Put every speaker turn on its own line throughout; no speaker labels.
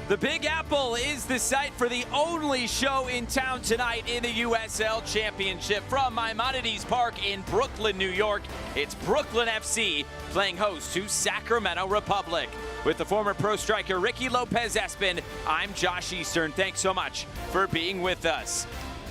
The Big Apple is the site for the only show in town tonight in the USL Championship. From Maimonides Park in Brooklyn, New York, it's Brooklyn FC playing host to Sacramento Republic. With the former pro striker Ricky Lopez-Espin, I'm Josh Eastern. Thanks so much for being with us.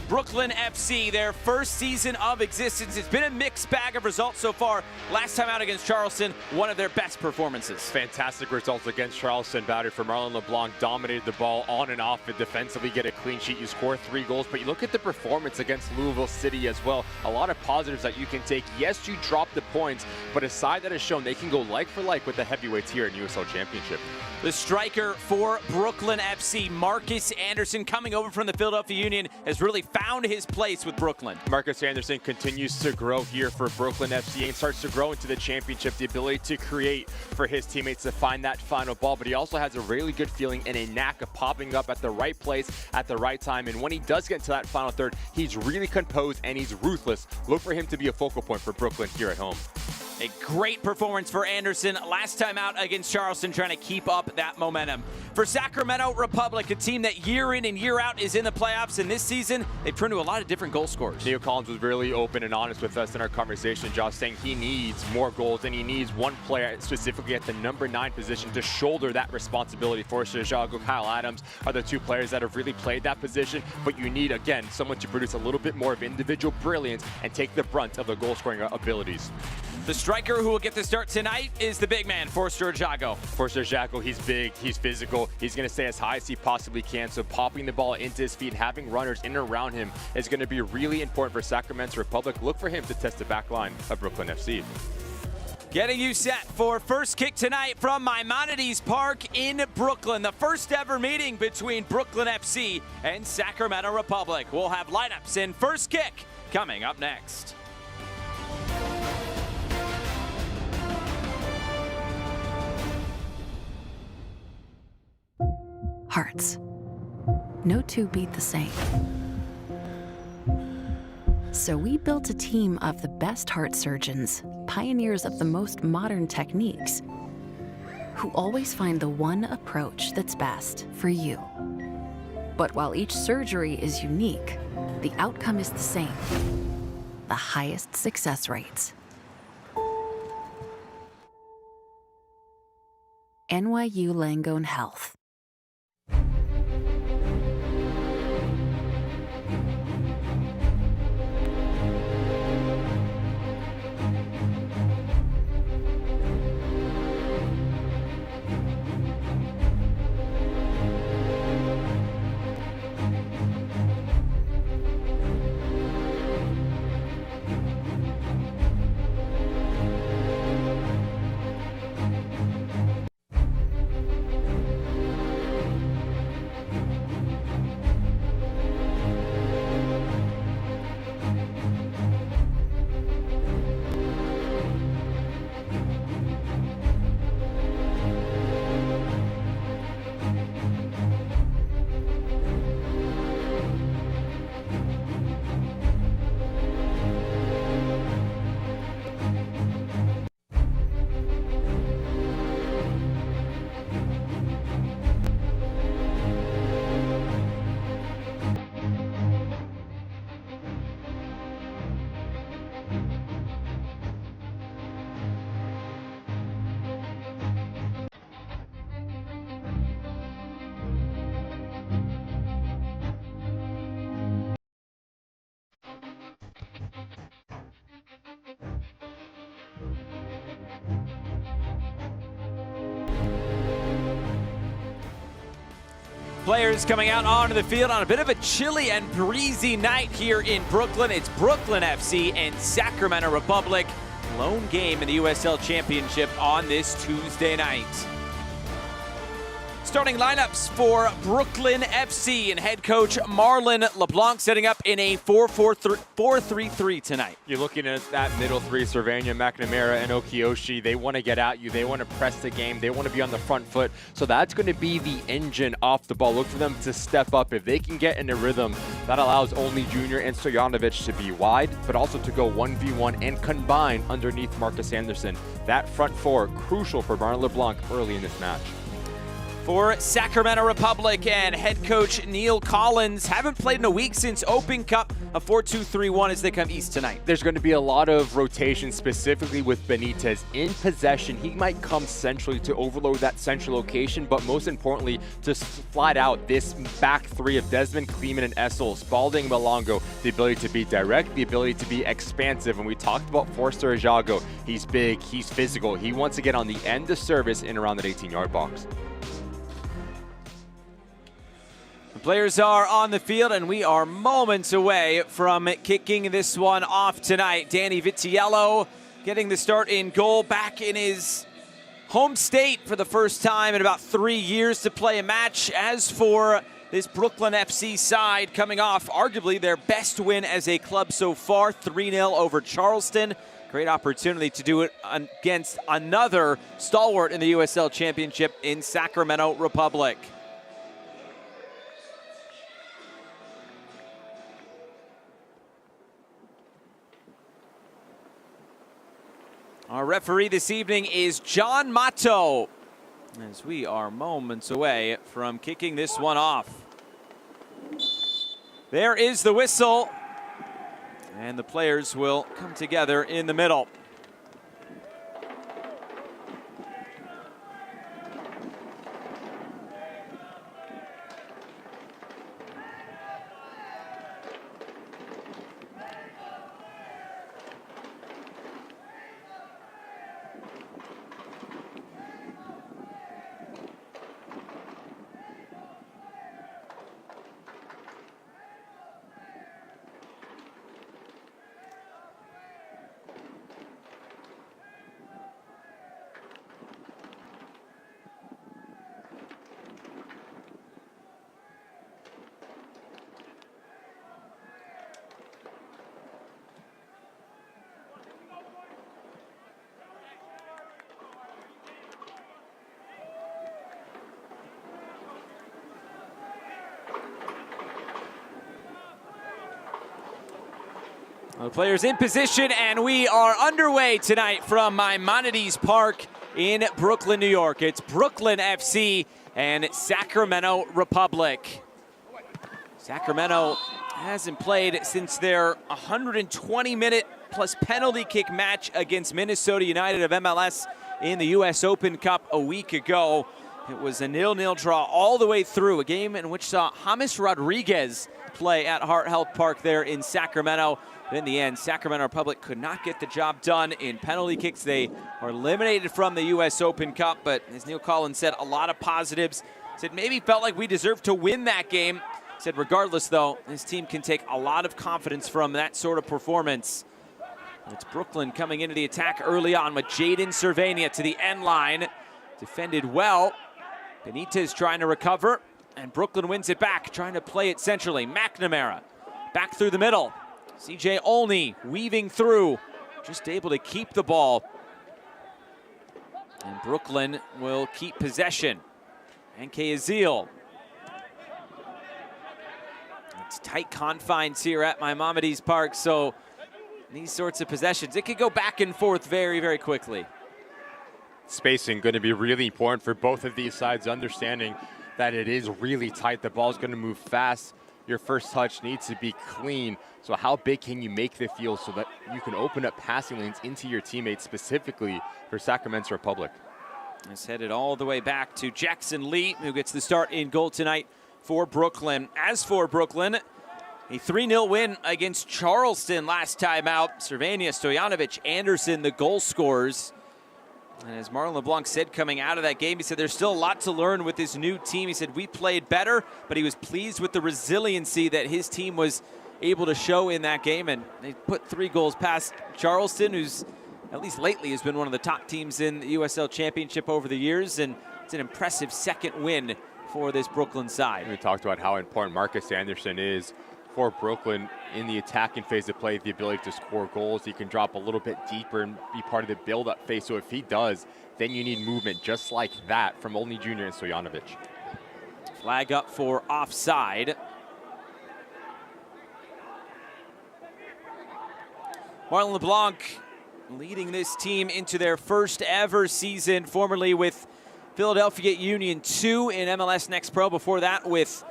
Brooklyn FC, their first season of existence. It's been a mixed bag of results so far. Last time out against Charleston, one of their best performances.
Fantastic results against Charleston. Battery for Marlon LeBlanc, dominated the ball on and off, but defensively get a clean sheet. You score 3 goals, but you look at the performance against Louisville City as well. A lot of positives that you can take. Yes, you drop the points, but a side that has shown they can go like for like with the heavyweights here in USL Championship.
The striker for Brooklyn FC, Marcus Anderson, coming over from the Philadelphia Union, has really found his place with Brooklyn.
Marcus Anderson continues to grow here for Brooklyn FC and starts to grow into the championship, the ability to create for his teammates to find that final ball, but he also has a really good feeling and a knack of popping up at the right place at the right time, and when he does get into that final third, he's really composed and he's ruthless. Look for him to be a focal point for Brooklyn here at home.
A great performance for Anderson last time out against Charleston, trying to keep up that momentum. For Sacramento Republic, a team that year in and year out is in the playoffs, and this season they've turned to a lot of different goal scorers.
Neil Collins was really open and honest with us in our conversation, Josh, saying he needs more goals and he needs one player specifically at the number 9 position to shoulder that responsibility for Santiago. Kyle Adams are the 2 players that have really played that position, but you need, again, someone to produce a little bit more of individual brilliance and take the brunt of the goal-scoring abilities.
The striker who will get the start tonight is the big man, Forster Jago.
Forster Jago, he's big, he's physical, he's going to stay as high as he possibly can, so popping the ball into his feet, having runners in and around him is going to be really important for Sacramento Republic. Look for him to test the back line of Brooklyn FC.
Getting you set for first kick tonight from Maimonides Park in Brooklyn. The first ever meeting between Brooklyn FC and Sacramento Republic. We'll have lineups in first kick coming up next.
Hearts. No 2 beat the same. So we built a team of the best heart surgeons, pioneers of the most modern techniques, who always find the one approach that's best for you. But while each surgery is unique, the outcome is the same: the highest success rates. NYU Langone Health.
Players coming out onto the field on a bit of a chilly and breezy night here in Brooklyn. It's Brooklyn FC and Sacramento Republic. Lone game in the USL Championship on this Tuesday night. Starting lineups for Brooklyn FC and head coach Marlon LeBlanc setting up in a 4-3-3 tonight.
You're looking at that middle 3, Cervania, McNamara, and Okioshi. They want to get at you. They want to press the game. They want to be on the front foot. So that's going to be the engine off the ball. Look for them to step up. If they can get in a rhythm, that allows only Junior and Stojanovic to be wide, but also to go 1v1 and combine underneath Marcus Anderson. That front 4, crucial for Marlon LeBlanc early in this match.
for Sacramento Republic, and head coach Neil Collins haven't played in a week since Open Cup. A 4-2-3-1 as they come east tonight.
There's going to be a lot of rotation, specifically with Benitez in possession. He might come centrally to overload that central location, but most importantly, to flat out this back three of Desmond, Kleeman, and Essel, Spalding, Malongo, the ability to be direct, the ability to be expansive. And we talked about Forster Ajago. He's big, he's physical. He wants to get on the end of service in around that 18-yard box.
The players are on the field, and we are moments away from kicking this one off tonight. Danny Vitiello getting the start in goal, back in his home state for the first time in about 3 years to play a match. As for this Brooklyn FC side, coming off arguably their best win as a club so far, 3-0 over Charleston. Great opportunity to do it against another stalwart in the USL Championship in Sacramento Republic. Our referee this evening is John Mato, as we are moments away from kicking this one off. There is the whistle, and the players will come together in the middle. The players in position, and we are underway tonight from Maimonides Park in Brooklyn, New York. It's Brooklyn FC and Sacramento Republic. Sacramento hasn't played since their 120-minute plus penalty kick match against Minnesota United of MLS in the US Open Cup a week ago. It was a 0-0 draw all the way through, a game in which saw James Rodriguez play at Hart Health Park there in Sacramento. But in the end, Sacramento Republic could not get the job done in penalty kicks. They are eliminated from the US Open Cup, but as Neil Collins said, a lot of positives. Said maybe felt like we deserved to win that game. Said regardless though, his team can take a lot of confidence from that sort of performance. It's Brooklyn coming into the attack early on with Jaden Cervania to the end line. Defended well. Benitez trying to recover, and Brooklyn wins it back, trying to play it centrally. McNamara back through the middle. CJ Olney weaving through, just able to keep the ball. And Brooklyn will keep possession. Enke Azil. It's tight confines here at Maimonides Park, so these sorts of possessions, it could go back and forth very, very quickly.
Spacing going to be really important for both of these sides, understanding that it is really tight. The ball's going to move fast. Your first touch needs to be clean. So how big can you make the field so that you can open up passing lanes into your teammates, specifically for Sacramento Republic?
It's headed all the way back to Jackson Lee, who gets the start in goal tonight for Brooklyn. As for Brooklyn, a 3-0 win against Charleston last time out. Cervania, Stojanovic, Anderson, the goal scorers. And as Marlon LeBlanc said coming out of that game, he said there's still a lot to learn with this new team. He said we played better, but he was pleased with the resiliency that his team was able to show in that game. And they put 3 goals past Charleston, who's at least lately has been one of the top teams in the USL Championship over the years. And it's an impressive second win for this Brooklyn side.
We talked about how important Marcus Anderson is for Brooklyn in the attacking phase of play, the ability to score goals. He can drop a little bit deeper and be part of the build-up phase. So if he does, then you need movement just like that from Olney Jr. and Stojanovic.
Flag up for offside. Marlon LeBlanc leading this team into their first ever season, formerly with Philadelphia Union 2 in MLS Next Pro. Before that with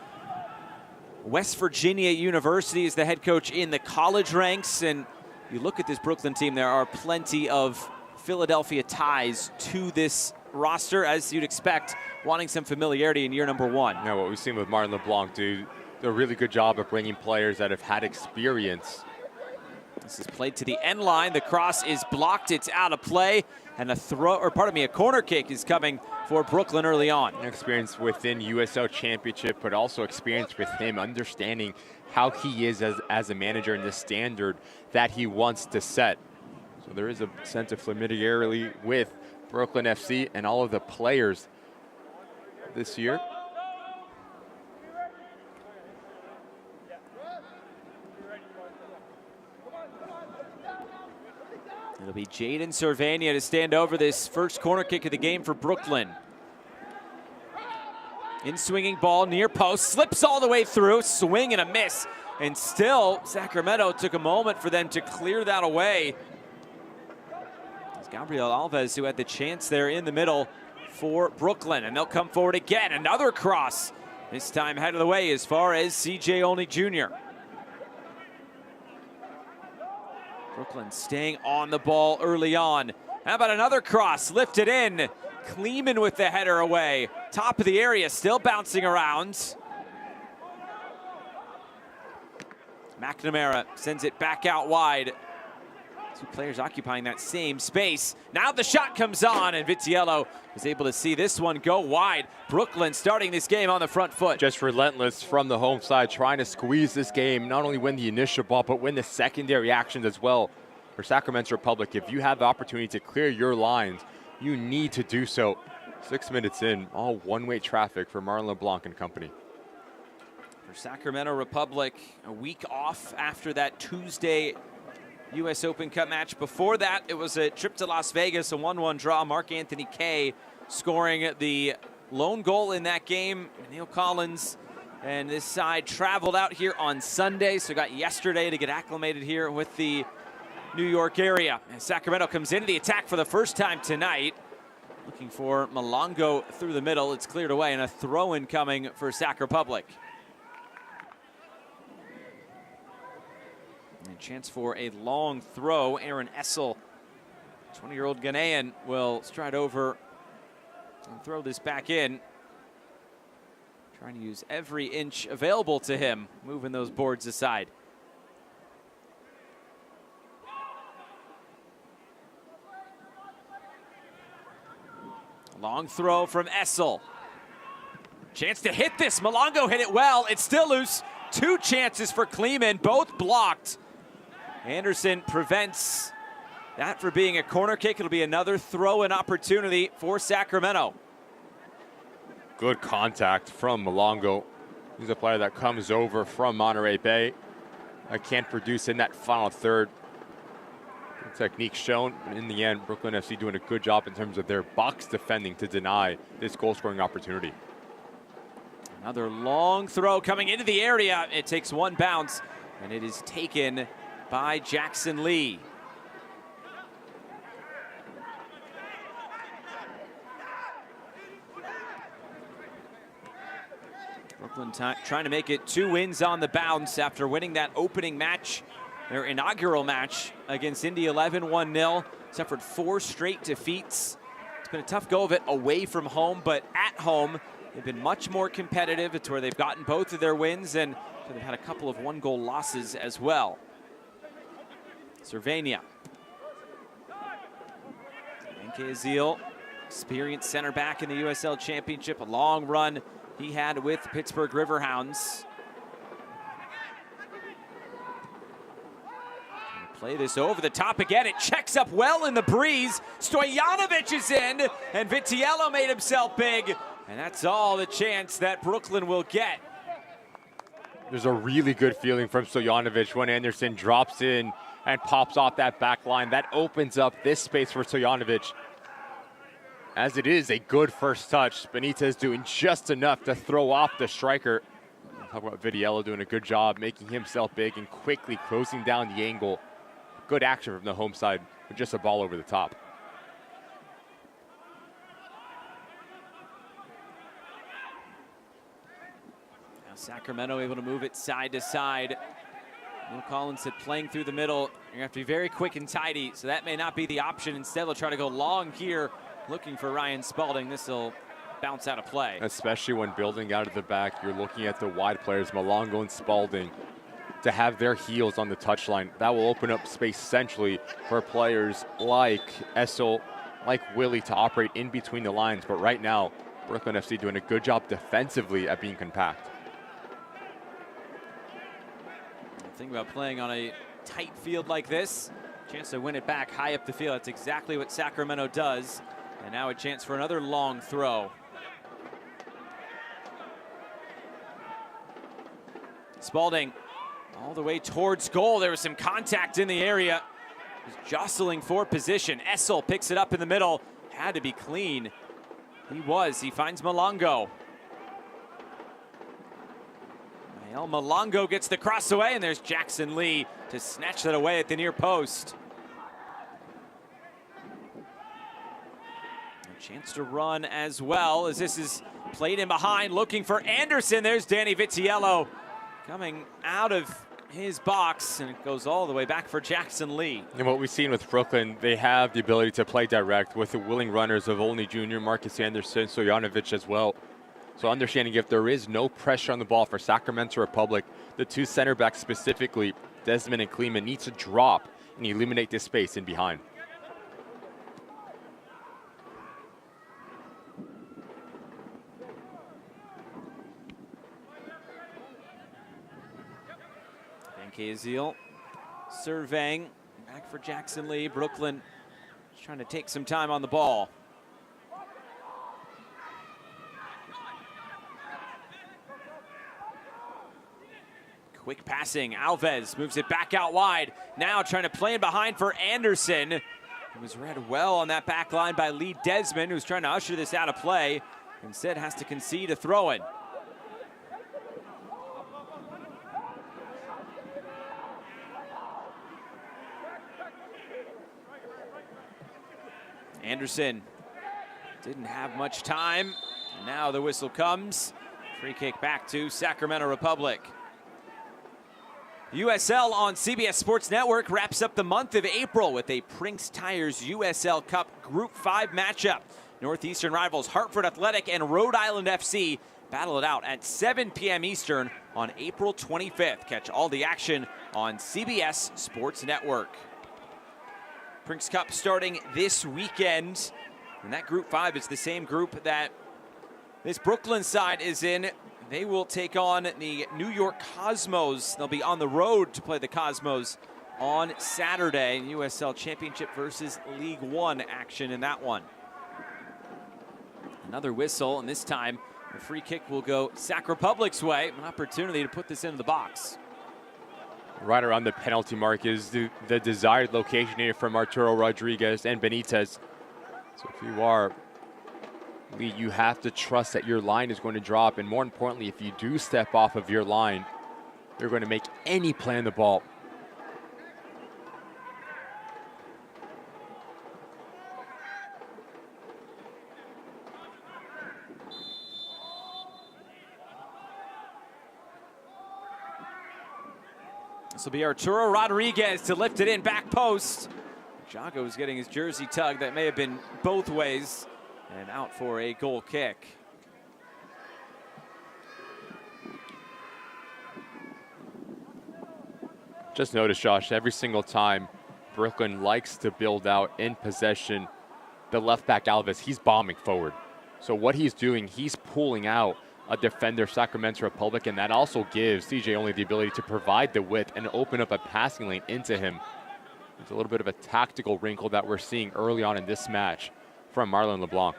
West Virginia University as the head coach in the college ranks. And you look at this Brooklyn team, there are plenty of Philadelphia ties to this roster, as you'd expect, wanting some familiarity in year number one.
Yeah, what we've seen with Martin LeBlanc do a really good job of bringing players that have had experience.
This is played to the end line. The cross is blocked. It's out of play. And a corner kick is coming for Brooklyn early on.
Experience within USL Championship, but also experience with him understanding how he is as a manager and the standard that he wants to set. So there is a sense of familiarity with Brooklyn FC and all of the players this year.
It'll be Jaden Cervania to stand over this first corner kick of the game for Brooklyn. In swinging ball near post, slips all the way through, swing and a miss. And still, Sacramento took a moment for them to clear that away. It's Gabriel Alves who had the chance there in the middle for Brooklyn. And they'll come forward again, another cross. This time head of the way as far as CJ Olney Jr. Brooklyn staying on the ball early on. How about another cross lifted in? Kleeman with the header away. Top of the area, still bouncing around. McNamara sends it back out wide. Two players occupying that same space. Now the shot comes on, and Vitiello is able to see this one go wide. Brooklyn starting this game on the front foot.
Just relentless from the home side, trying to squeeze this game, not only win the initial ball, but win the secondary actions as well. For Sacramento Republic, if you have the opportunity to clear your lines, you need to do so. 6 minutes in, all one-way traffic for Marlon LeBlanc and company.
For Sacramento Republic, a week off after that Tuesday U.S. Open Cup match. Before that, it was a trip to Las Vegas, a 1-1 draw. Mark Anthony Kaye scoring the lone goal in that game. Neil Collins and this side traveled out here on Sunday, so got yesterday to get acclimated here with the New York area. And Sacramento comes into the attack for the first time tonight. Looking for Malongo through the middle. It's cleared away, and a throw-in coming for Sac Republic. And a chance for a long throw. Aaron Essel, 20-year-old Ghanaian, will stride over and throw this back in. Trying to use every inch available to him, moving those boards aside. Long throw from Essel. Chance to hit this. Malongo hit it well. It's still loose. Two chances for Kleeman, both blocked. Anderson prevents that from being a corner kick. It'll be another throw-in opportunity for Sacramento.
Good contact from Malongo. He's a player that comes over from Monterey Bay. I can't produce in that final third. Good technique shown, but in the end, Brooklyn FC doing a good job in terms of their box defending to deny this goal-scoring opportunity.
Another long throw coming into the area. It takes one bounce, and it is taken by Jackson Lee. Brooklyn trying to make it 2 wins on the bounce after winning that opening match, their inaugural match against Indy 11, 1-0. Suffered 4 straight defeats. It's been a tough go of it away from home, but at home, they've been much more competitive. It's where they've gotten both of their wins, and they've had a couple of 1-goal losses as well. Cervania. Enke Azil, experienced center back in the USL Championship. A long run he had with Pittsburgh Riverhounds. Play this over the top again. It checks up well in the breeze. Stojanovic is in, and Vitiello made himself big. And that's all the chance that Brooklyn will get.
There's a really good feeling from Stojanovic when Anderson drops in and pops off that back line. That opens up this space for Stojanovic. As it is a good first touch, Benitez doing just enough to throw off the striker. Talk about Vitiello doing a good job, making himself big and quickly closing down the angle. Good action from the home side with just a ball over the top.
Sacramento able to move it side to side. Neil Collins said playing through the middle, you're gonna have to be very quick and tidy, so that may not be the option. Instead, they'll try to go long here, looking for Ryan Spalding. This will bounce out of play.
Especially when building out of the back, you're looking at the wide players, Malongo and Spalding, to have their heels on the touchline. That will open up space centrally for players like Essel, like Willie to operate in between the lines. But right now, Brooklyn FC doing a good job defensively at being compact.
Think about playing on a tight field like this. Chance to win it back high up the field. That's exactly what Sacramento does. And now a chance for another long throw. Spalding all the way towards goal. There was some contact in the area. He's jostling for position. Essel picks it up in the middle. Had to be clean. He finds Malongo. Malongo gets the cross away, and there's Jackson Lee to snatch that away at the near post. A chance to run as well, as this is played in behind, looking for Anderson. There's Danny Vitiello coming out of his box, and it goes all the way back for Jackson Lee.
And what we've seen with Brooklyn, they have the ability to play direct with the willing runners of Olney Jr., Marcus Anderson, Stojanovic as well. So understanding if there is no pressure on the ball for Sacramento Republic, the two center backs specifically, Desmond and Kleeman, need to drop and eliminate this space in behind.
Bancaziel surveying, back for Jackson Lee. Brooklyn trying to take some time on the ball. Quick passing, Alves moves it back out wide. Now trying to play in behind for Anderson. It was read well on that back line by Lee Desmond, who's trying to usher this out of play. Instead has to concede a throw-in. Anderson didn't have much time. And now the whistle comes. Free kick back to Sacramento Republic. USL on CBS Sports Network wraps up the month of April with a Prinks Tires USL Cup Group 5 matchup. Northeastern rivals Hartford Athletic and Rhode Island FC battle it out at 7 p.m. Eastern on April 25th. Catch all the action on CBS Sports Network. Prinks Cup starting this weekend. And that Group 5 is the same group that this Brooklyn side is in. They will take on the New York Cosmos. They'll be on the road to play the Cosmos on Saturday. USL Championship versus League One action in that one. Another whistle, and this time the free kick will go Sac Republic's way. An opportunity to put this into the box.
Right around the penalty mark is the desired location here from Arturo Rodriguez and Benitez. So if you are Lee, you have to trust that your line is going to drop, and more importantly, if you do step off of your line, you're going to make any play on the ball.
This will be Arturo Rodriguez to lift it in, back post. Jago is getting his jersey tugged. That may have been both ways. And out for a goal kick.
Just notice, Josh, every single time Brooklyn likes to build out in possession, the left back Alves, he's bombing forward. So what he's doing, he's pulling out a defender, Sacramento Republic, and that also gives CJ only the ability to provide the width and open up a passing lane into him. It's a little bit of a tactical wrinkle that we're seeing early on in this match from Marlon LeBlanc.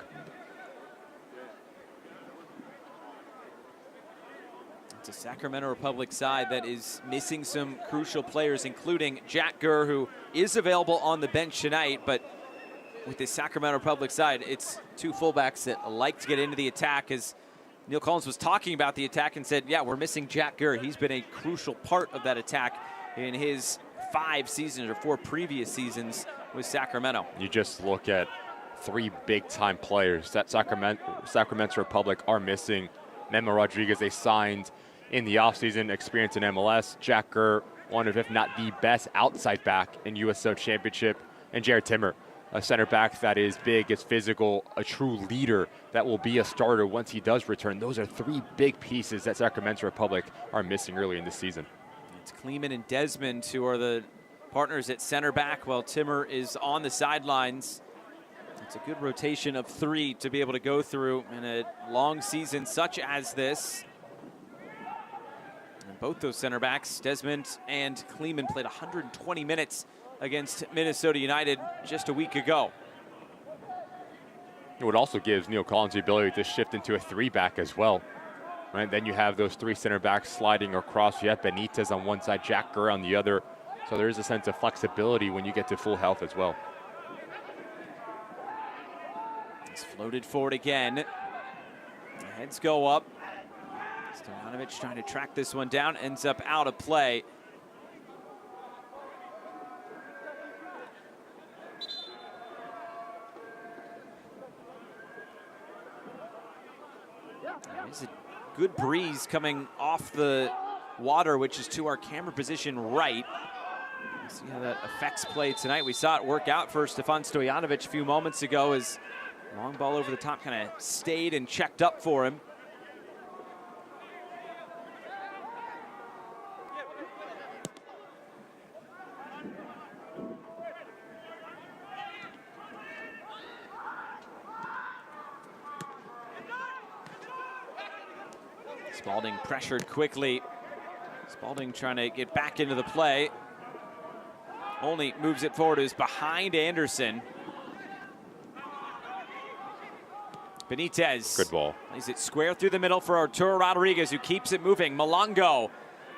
It's a Sacramento Republic side that is missing some crucial players, including Jack Gurr, who is available on the bench tonight. But with this Sacramento Republic side, it's two fullbacks that like to get into the attack. As Neil Collins was talking about the attack and said, yeah, we're missing Jack Gurr. He's been a crucial part of that attack in his 5 seasons or 4 previous seasons with Sacramento.
You just look at 3 big-time players that Sacramento Republic are missing. Memo Rodriguez, they signed in the offseason, experience in MLS. Jack Gurr, one of, if not the best outside back in USL Championship. And Jared Timmer, a center back that is big, is physical, a true leader that will be a starter once he does return. Those are three big pieces that Sacramento Republic are missing early in this season.
It's Kleeman and Desmond who are the partners at center back while Timmer is on the sidelines. It's a good rotation of three to be able to go through in a long season such as this. And both those center backs, Desmond and Kleeman, played 120 minutes against Minnesota United just a week ago.
It would also gives Neil Collins the ability to shift into a three-back as well. Right, then you have those three center backs sliding across. You have Benitez on one side, Jack Gurr on the other. So there is a sense of flexibility when you get to full health as well.
It's floated forward again. The heads go up. Stojanovic trying to track this one down, ends up out of play. There's a good breeze coming off the water, which is to our camera position right. See how that affects play tonight. We saw it work out for Stefan Stojanovic a few moments ago as long ball over the top kind of stayed and checked up for him. Spalding pressured quickly. Spalding trying to get back into the play. Only moves it forward, is behind Anderson. Benitez.
Good ball.
Plays it square through the middle for Arturo Rodriguez, who keeps it moving. Malongo.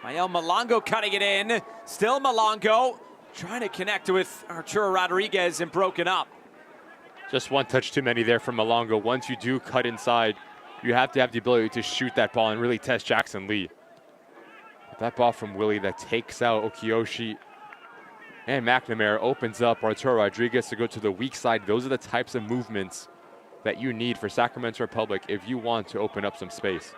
Mael Malongo cutting it in. Still Malongo trying to connect with Arturo Rodriguez and broken up.
Just one touch too many there from Malongo. Once you do cut inside, you have to have the ability to shoot that ball and really test Jackson Lee. That ball from Willie that takes out Okiyoshi and McNamara opens up Arturo Rodriguez to go to the weak side. Those are the types of movements that you need for Sacramento Republic if you want to open up some space.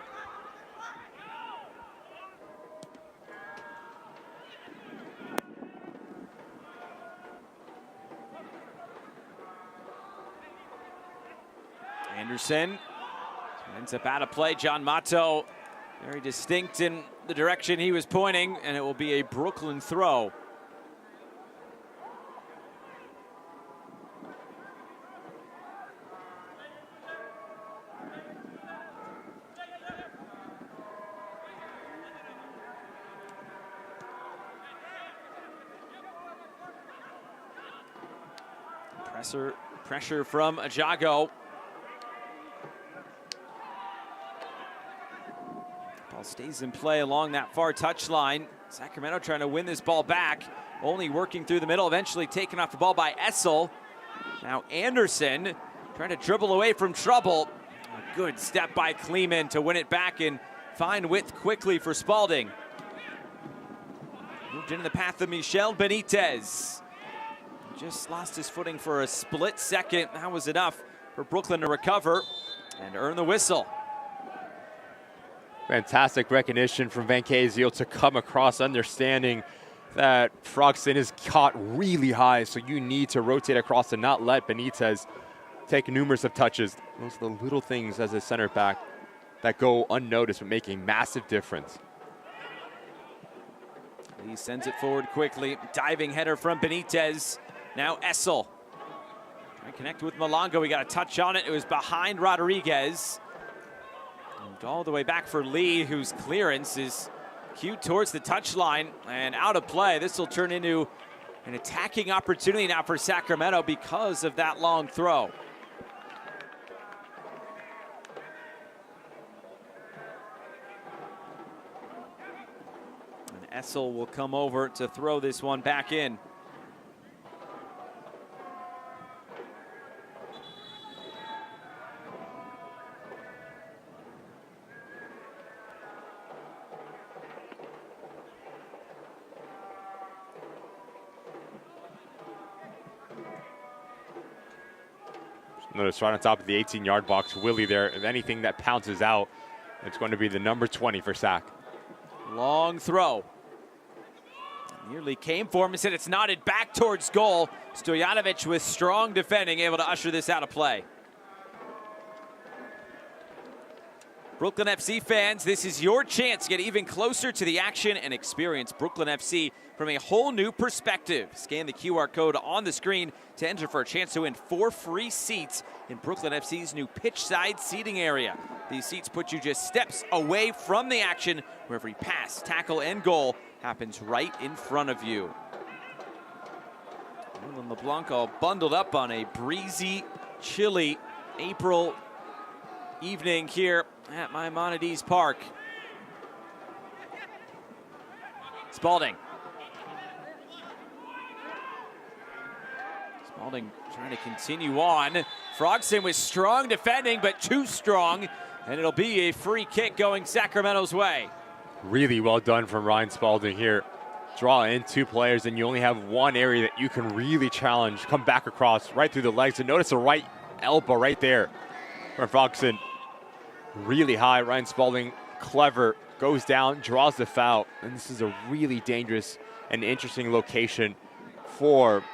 Anderson ends up out of play. John Mato very distinct in the direction he was pointing, and it will be a Brooklyn throw. Pressure from Ajago. Ball stays in play along that far touchline. Sacramento trying to win this ball back. Only working through the middle, eventually taken off the ball by Essel. Now Anderson trying to dribble away from trouble. A good step by Kleeman to win it back and find width quickly for Spalding. Moved into the path of Michel Benitez. Just lost his footing for a split second. That was enough for Brooklyn to recover and earn the whistle.
Fantastic recognition from Van Kaziel to come across, understanding that Frogston is caught really high, so you need to rotate across and not let Benitez take numerous of touches. Those are the little things as a center back that go unnoticed but make a massive difference.
He sends it forward quickly. Diving header from Benitez. Now Essel. Trying to connect with Malongo. We got a touch on it. It was behind Rodriguez. Moved all the way back for Lee, whose clearance is cute towards the touchline and out of play. This will turn into an attacking opportunity now for Sacramento because of that long throw. And Essel will come over to throw this one back in.
Notice right on top of the 18-yard box, Willie there. If anything that pounces out, it's going to be the number 20 for Sac.
Long throw. Nearly came for him. Instead, it's nodded back towards goal. Stojanovic with strong defending, able to usher this out of play. Brooklyn FC fans, this is your chance to get even closer to the action and experience Brooklyn FC from a whole new perspective. Scan the QR code on the screen to enter for a chance to win 4 free seats in Brooklyn FC's new pitch-side seating area. These seats put you just steps away from the action, where every pass, tackle, and goal happens right in front of you. Roland LeBlanc all bundled up on a breezy, chilly April evening here at Maimonides Park. Spalding. Spalding trying to continue on. Frogson with strong defending, but too strong, and it'll be a free kick going Sacramento's way.
Really well done from Ryan Spalding here. Draw in 2 players, and you only have one area that you can really challenge. Come back across right through the legs, and notice the right elbow right there from Frogson. Really high. Ryan Spalding, clever, goes down, draws the foul, and this is a really dangerous and interesting location for,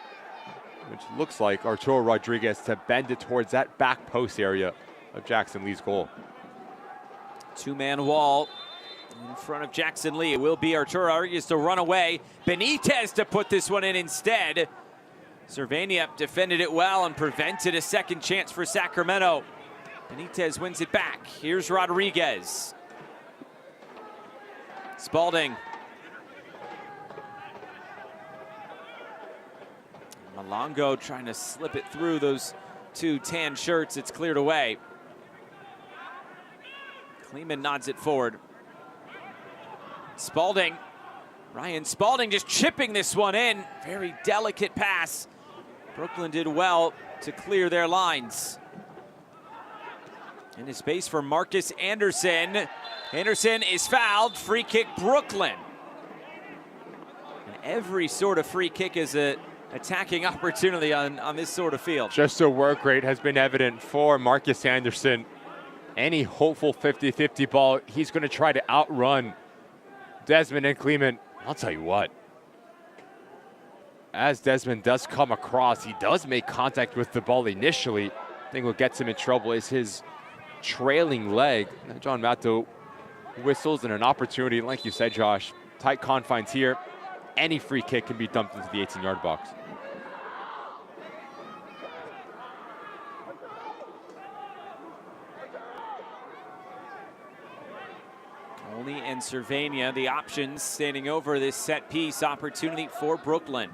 which looks like Arturo Rodriguez, to bend it towards that back post area of Jackson Lee's goal.
2-man wall in front of Jackson Lee. It will be Arturo Rodriguez to run away. Benitez to put this one in instead. Cervania defended it well and prevented a second chance for Sacramento. Benitez wins it back. Here's Rodriguez. Spalding. Malongo trying to slip it through those 2 tan shirts. It's cleared away. Kleeman nods it forward. Spalding. Ryan Spalding just chipping this one in. Very delicate pass. Brooklyn did well to clear their lines. Into space for Marcus Anderson. Anderson is fouled. Free kick Brooklyn. And every sort of free kick is an attacking opportunity on this sort of field.
Just a work rate has been evident for Marcus Anderson. Any hopeful 50-50 ball, he's going to try to outrun Desmond and Kleeman. I'll tell you what. As Desmond does come across, he does make contact with the ball initially. I think what gets him in trouble is his trailing leg. John Matto whistles and an opportunity, like you said, Josh, tight confines here. Any free kick can be dumped into the 18-yard box.
Only and Cervania, the options standing over this set piece opportunity for Brooklyn.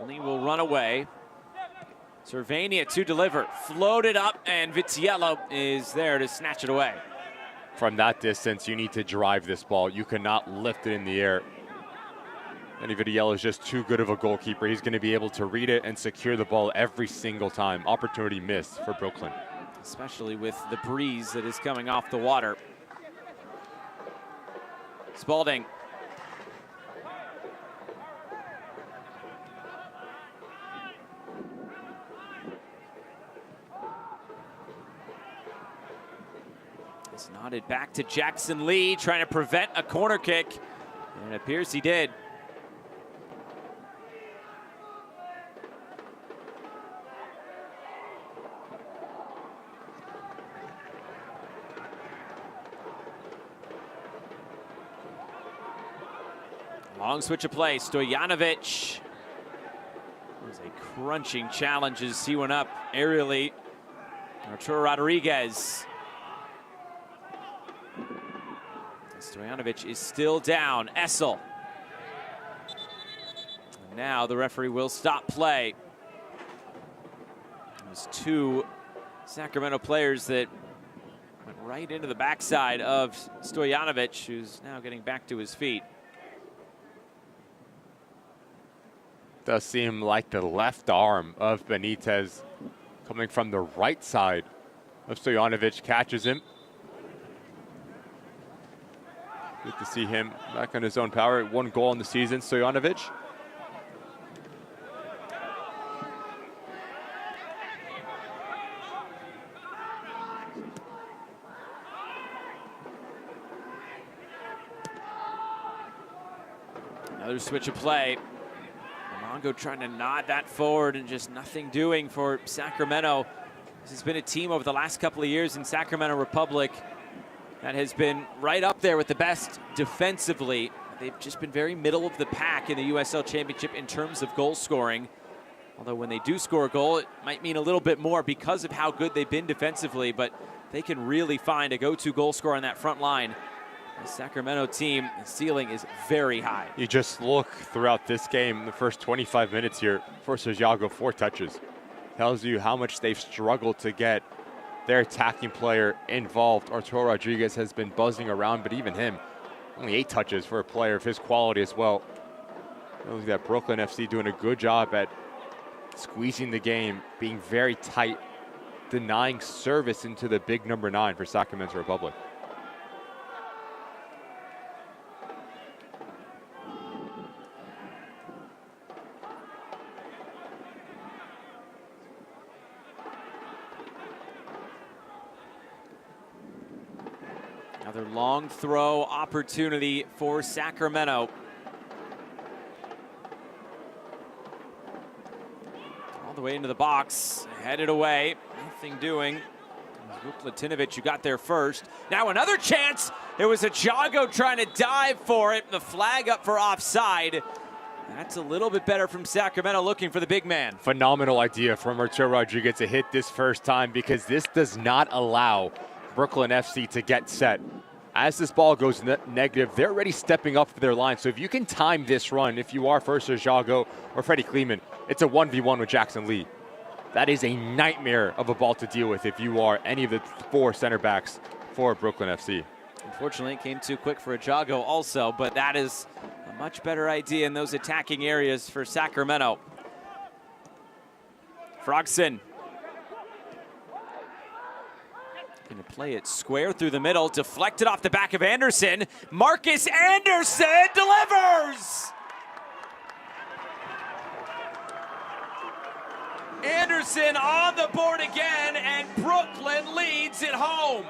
Only will run away. Cervania to deliver. Floated up, and Vitiello is there to snatch it away.
From that distance, you need to drive this ball. You cannot lift it in the air. Danny Vitiello is just too good of a goalkeeper. He's going to be able to read it and secure the ball every single time. Opportunity missed for Brooklyn.
Especially with the breeze that is coming off the water. Spalding. It's nodded back to Jackson Lee, trying to prevent a corner kick. And it appears he did. Long switch of play. Stojanovic. It was a crunching challenge as he went up aerially. Arturo Rodriguez. Stojanovic is still down. Essel. And now the referee will stop play. There's 2 Sacramento players that went right into the backside of Stojanovic, who's now getting back to his feet.
Does seem like the left arm of Benitez coming from the right side of Stojanovic catches him. Good to see him back on his own power. 1 goal in the season, Stojanovic.
Another switch of play. Mongo trying to nod that forward and just nothing doing for Sacramento. This has been a team over the last couple of years in Sacramento Republic that has been right up there with the best defensively. They've just been very middle of the pack in the USL Championship in terms of goal scoring. Although when they do score a goal, it might mean a little bit more because of how good they've been defensively, but they can really find a go-to goal scorer on that front line. The Sacramento team, the ceiling is very high.
You just look throughout this game, in the first 25 minutes here, for Santiago, 4 touches. Tells you how much they've struggled to get their attacking player involved. Arturo Rodriguez has been buzzing around, but even him, only 8 touches for a player of his quality as well. Look at that Brooklyn FC doing a good job at squeezing the game, being very tight, denying service into the big number 9 for Sacramento Republic.
Another long throw opportunity for Sacramento. All the way into the box, headed away, nothing doing. Latinovic, who got there first. Now another chance. It was Jago trying to dive for it. The flag up for offside. That's a little bit better from Sacramento, looking for the big man.
Phenomenal idea from Arturo Rodriguez to hit this first time, because this does not allow Brooklyn FC to get set. As this ball goes negative, they're already stepping up for their line. So if you can time this run, if you are first Jago or Freddie Kleeman, it's a 1v1 with Jackson Lee. That is a nightmare of a ball to deal with if you are any of the 4 center backs for Brooklyn FC.
Unfortunately, it came too quick for Jago also, but that is a much better idea in those attacking areas for Sacramento. Frogson. Going to play it square through the middle, deflected off the back of Anderson. Marcus Anderson delivers! Anderson on the board again, and Brooklyn leads it home.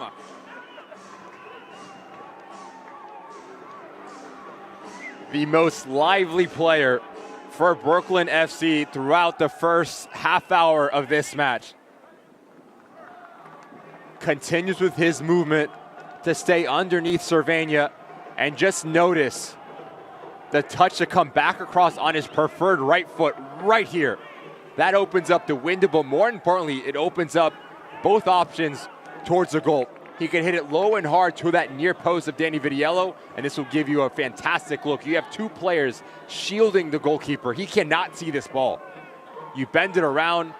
The most lively player for Brooklyn FC throughout the first half hour of this match. Continues with his movement to stay underneath Cervania, and just notice the touch to come back across on his preferred right foot right here. That opens up the window, but more importantly, it opens up both options towards the goal. He can hit it low and hard to that near post of Danny Vitiello, and this will give you a fantastic look. You have 2 players shielding the goalkeeper. He cannot see this ball. You bend it around.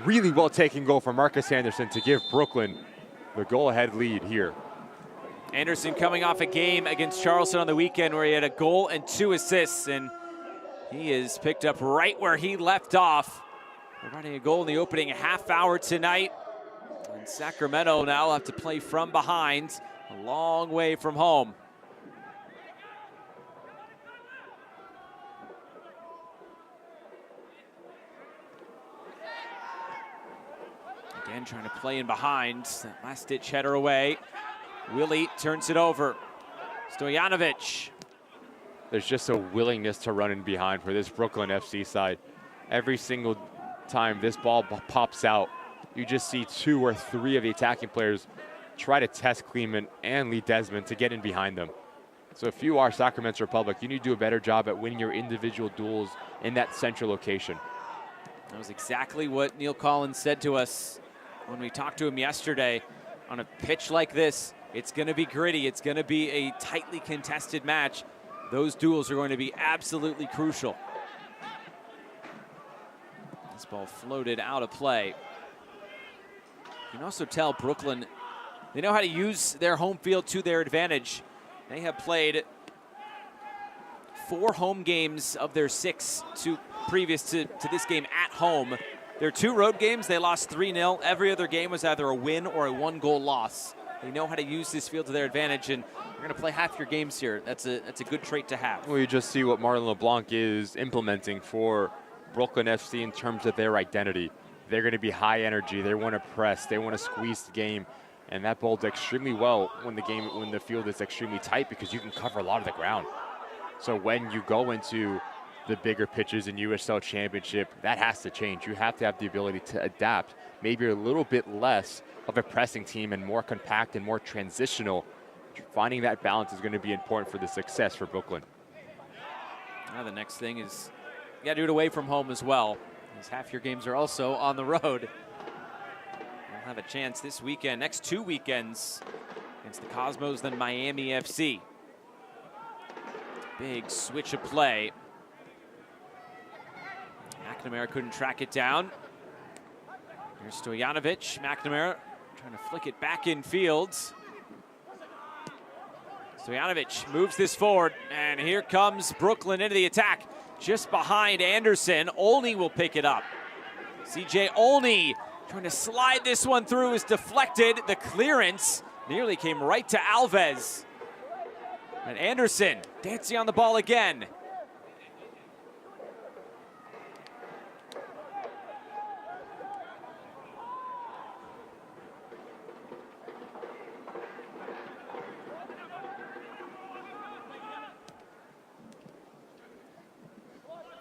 Really well taken goal from Marcus Anderson to give Brooklyn the goal-ahead lead here.
Anderson coming off a game against Charleston on the weekend where he had a goal and 2 assists, and he is picked up right where he left off. Providing a goal in the opening half hour tonight. And Sacramento now have to play from behind, a long way from home. Again, trying to play in behind. That last-ditch header away. Willie turns it over. Stojanovic.
There's just a willingness to run in behind for this Brooklyn FC side. Every single time this ball pops out, you just see 2 or 3 of the attacking players try to test Kleeman and Lee Desmond to get in behind them. So if you are Sacramento Republic, you need to do a better job at winning your individual duels in that central location.
That was exactly what Neil Collins said to us when we talked to him yesterday. On a pitch like this, it's going to be gritty. It's going to be a tightly contested match. Those duels are going to be absolutely crucial. This ball floated out of play. You can also tell Brooklyn, they know how to use their home field to their advantage. They have played 4 home games of their 6 previous to this game at home. Their 2 road games, they lost 3-0. Every other game was either a win or a 1-goal loss. They know how to use this field to their advantage, and you're going to play half your games here. That's a good trait to have.
Well, you just see what Marlon LeBlanc is implementing for Brooklyn FC in terms of their identity. They're going to be high energy. They want to press. They want to squeeze the game, and that bolds extremely well when the field is extremely tight, because you can cover a lot of the ground. So when you go into the bigger pitches in USL Championship, that has to change. You have to have the ability to adapt. Maybe a little bit less of a pressing team and more compact and more transitional. Finding that balance is going to be important for the success for Brooklyn.
Now the next thing is you got to do it away from home as well, as half your games are also on the road. You'll have a chance this weekend, next 2 weekends, against the Cosmos, then Miami FC. Big switch of play. McNamara couldn't track it down. Here's Stojanovic. McNamara trying to flick it back in field. Stojanovic moves this forward, and here comes Brooklyn into the attack. Just behind Anderson, Olney will pick it up. CJ Olney trying to slide this one through, is deflected. The clearance nearly came right to Alves. And Anderson dancing on the ball again.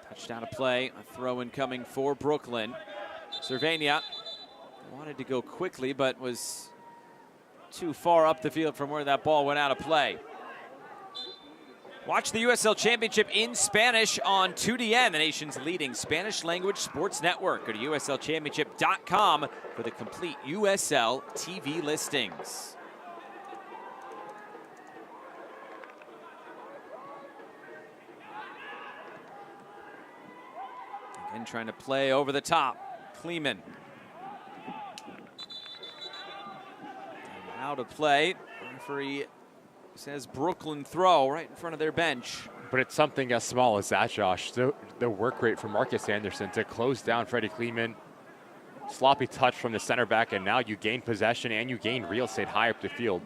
Touchdown to play, a throw in coming for Brooklyn. Cervania wanted to go quickly, but was too far up the field from where that ball went out of play. Watch the USL Championship in Spanish on 2DN, the nation's leading Spanish language sports network. Go to uslchampionship.com for the complete USL TV listings. Again, trying to play over the top. Kleeman. And out of play. Referee says Brooklyn throw right in front of their bench.
But it's something as small as that, Josh. The work rate for Marcus Anderson to close down Freddie Kleeman. Sloppy touch from the center back, and now you gain possession and you gain real estate high up the field.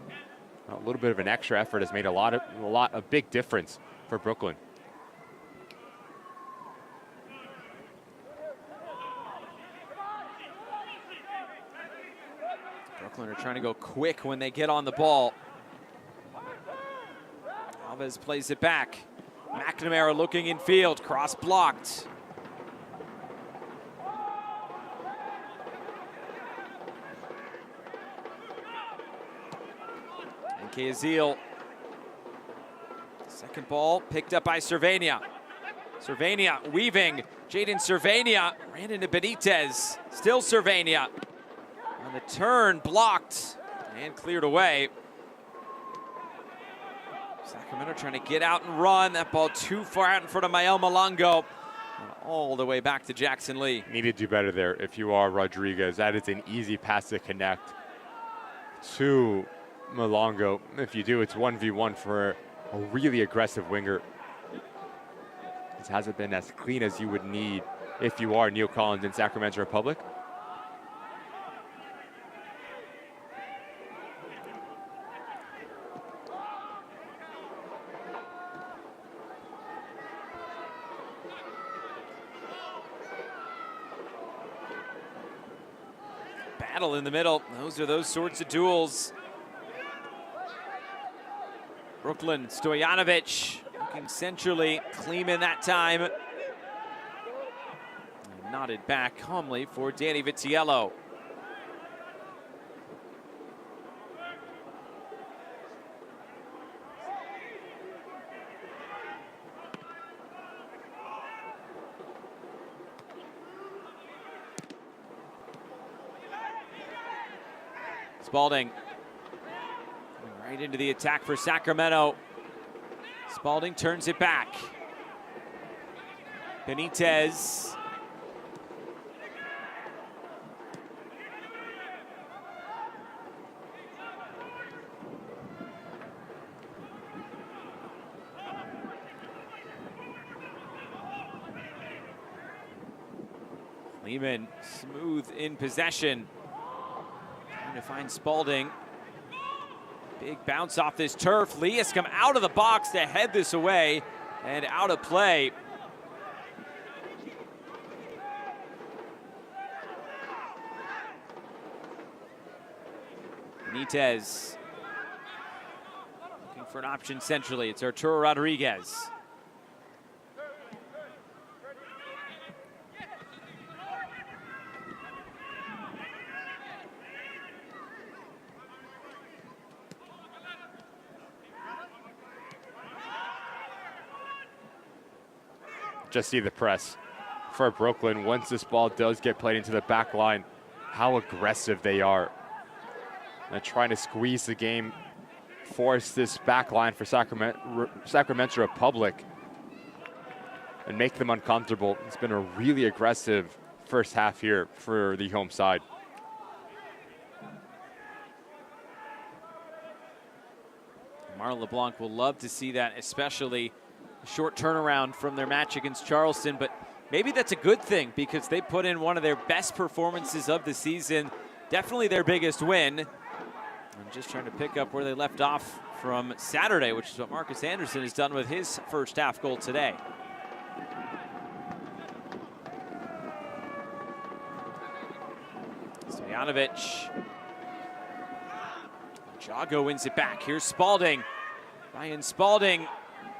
A little bit of an extra effort has made a big difference for Brooklyn.
Brooklyn are trying to go quick when they get on the ball. Alves plays it back. McNamara looking in field, cross blocked. And Kazil. Second ball picked up by Cervania. Cervania weaving. Jaden Cervania ran into Benitez. Still Cervania. On the turn, blocked and cleared away. Sacramento trying to get out and run. That ball too far out in front of Mael Malongo. And all the way back to Jackson Lee.
Need to do better there if you are Rodriguez. That is an easy pass to connect to Malongo. If you do, it's 1v1 for a really aggressive winger. This hasn't been as clean as you would need if you are Neil Collins in Sacramento Republic.
Battle in the middle. Those are those sorts of duels. Brooklyn, Stojanovic looking centrally. Kleeman that time. And nodded back calmly for Danny Vitiello. Spalding right into the attack for Sacramento. Spalding turns it back. Benitez. Kleeman smooth in possession. To find Spalding. Big bounce off this turf. Lee has come out of the box to head this away and out of play. Benitez looking for an option centrally. It's Arturo Rodriguez.
Just see the press for Brooklyn. Once this ball does get played into the back line, how aggressive they are. And trying to squeeze the game, force this back line for Sacramento Republic and make them uncomfortable. It's been a really aggressive first half here for the home side.
Marlon LeBlanc will love to see that, especially a short turnaround from their match against Charleston, but maybe that's a good thing because they put in one of their best performances of the season, definitely their biggest win. I'm just trying to pick up where they left off from Saturday, which is what Marcus Anderson has done with his first half goal today. Stojanovic. Jago wins it back. Here's Spalding. Ryan Spalding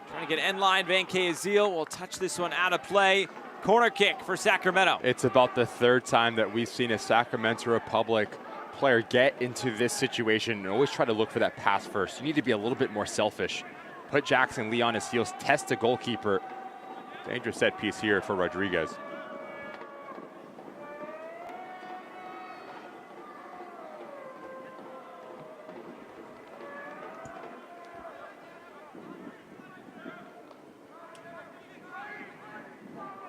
trying to get end line. Van Keazeel will touch this one out of play. Corner kick for Sacramento.
It's about the third time that we've seen a Sacramento Republic player get into this situation and always try to look for that pass first. You need to be a little bit more selfish. Put Jackson Lee on his heels, test the goalkeeper. Dangerous set piece here for Rodriguez.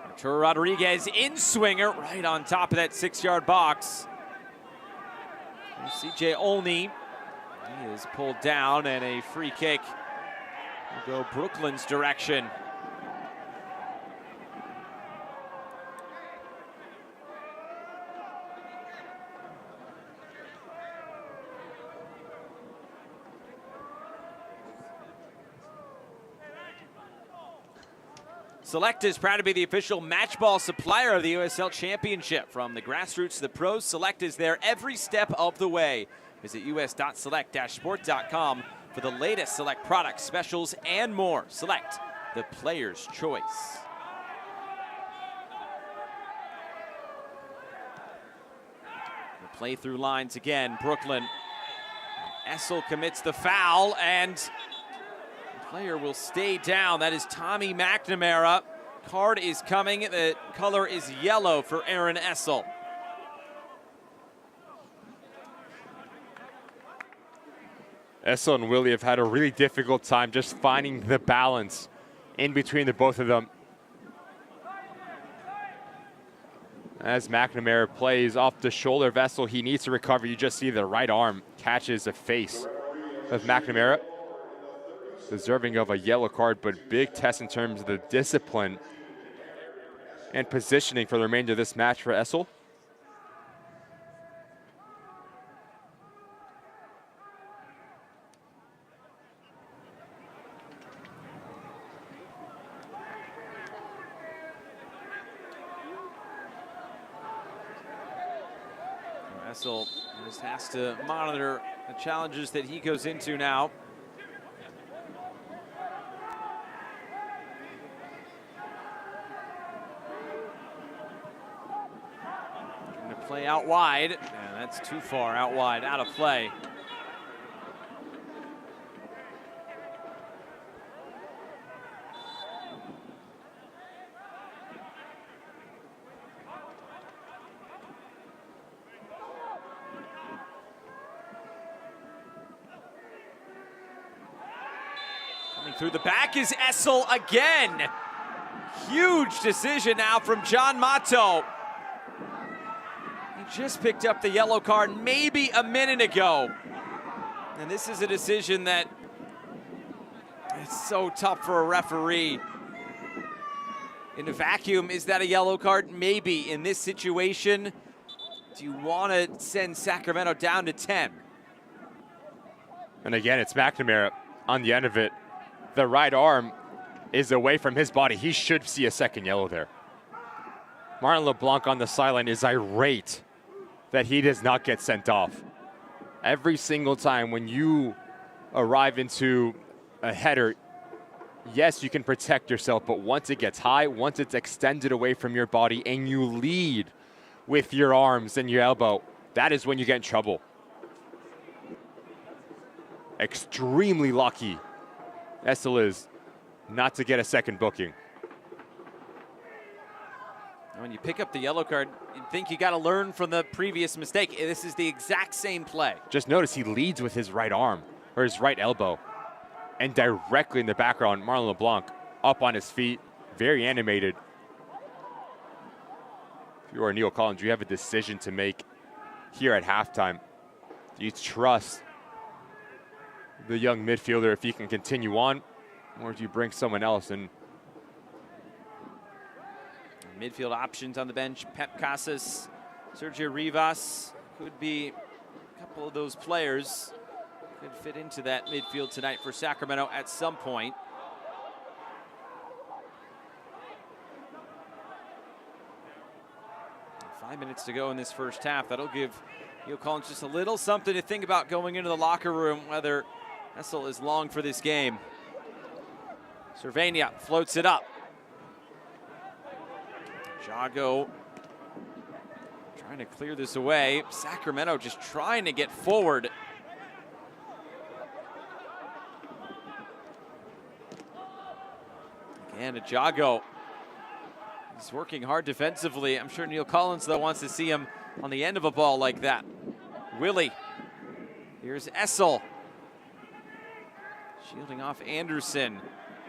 Arturo Rodriguez in swinger right on top of that 6-yard box. CJ Olney, he is pulled down, and a free kick will go Brooklyn's direction. Select is proud to be the official match ball supplier of the USL Championship. From the grassroots to the pros, Select is there every step of the way. Visit us.select-sport.com for the latest Select products, specials, and more. Select, the player's choice. The play through lines again, Brooklyn. Essel commits the foul, and player will stay down. That is Tommy McNamara. Card is coming. The color is yellow for Aaron Essel.
Essel and Willie have had a really difficult time just finding the balance in between the both of them. As McNamara plays off the shoulder of Essel, he needs to recover. You just see the right arm catches the face of McNamara. Deserving of a yellow card, but big test in terms of the discipline and positioning for the remainder of this match for Essel.
Essel just has to monitor the challenges that he goes into now. Play out wide, and that's too far out wide, out of play. Coming through the back is Essel again. Huge decision now from John Mato. Just picked up the yellow card maybe a minute ago. And this is a decision that it's so tough for a referee. In a vacuum, is that a yellow card? Maybe. In this situation, do you want to send Sacramento down to 10?
And again, it's McNamara on the end of it. The right arm is away from his body. He should see a second yellow there. Martin LeBlanc on the sideline is irate that he does not get sent off. Every single time when you arrive into a header, yes, you can protect yourself, but once it gets high, once it's extended away from your body and you lead with your arms and your elbow, that is when you get in trouble. Extremely lucky Essel is not to get a second booking.
When you pick up the yellow card, you'd think you got to learn from the previous mistake. This is the exact same play.
Just notice he leads with his right arm, or his right elbow. And directly in the background, Marlon LeBlanc up on his feet, very animated. If you are Neil Collins, you have a decision to make here at halftime. Do you trust the young midfielder if he can continue on, or do you bring someone else in?
Midfield options on the bench, Pep Casas, Sergio Rivas, could be a couple of those players could fit into that midfield tonight for Sacramento at some point. And 5 minutes to go in this first half. That'll give Neil Collins just a little something to think about going into the locker room, whether Hessel is long for this game. Cervania floats it up. Jago trying to clear this away. Sacramento just trying to get forward. Again, to Jago. He's working hard defensively. I'm sure Neil Collins, though, wants to see him on the end of a ball like that. Willie. Here's Essel. Shielding off Anderson.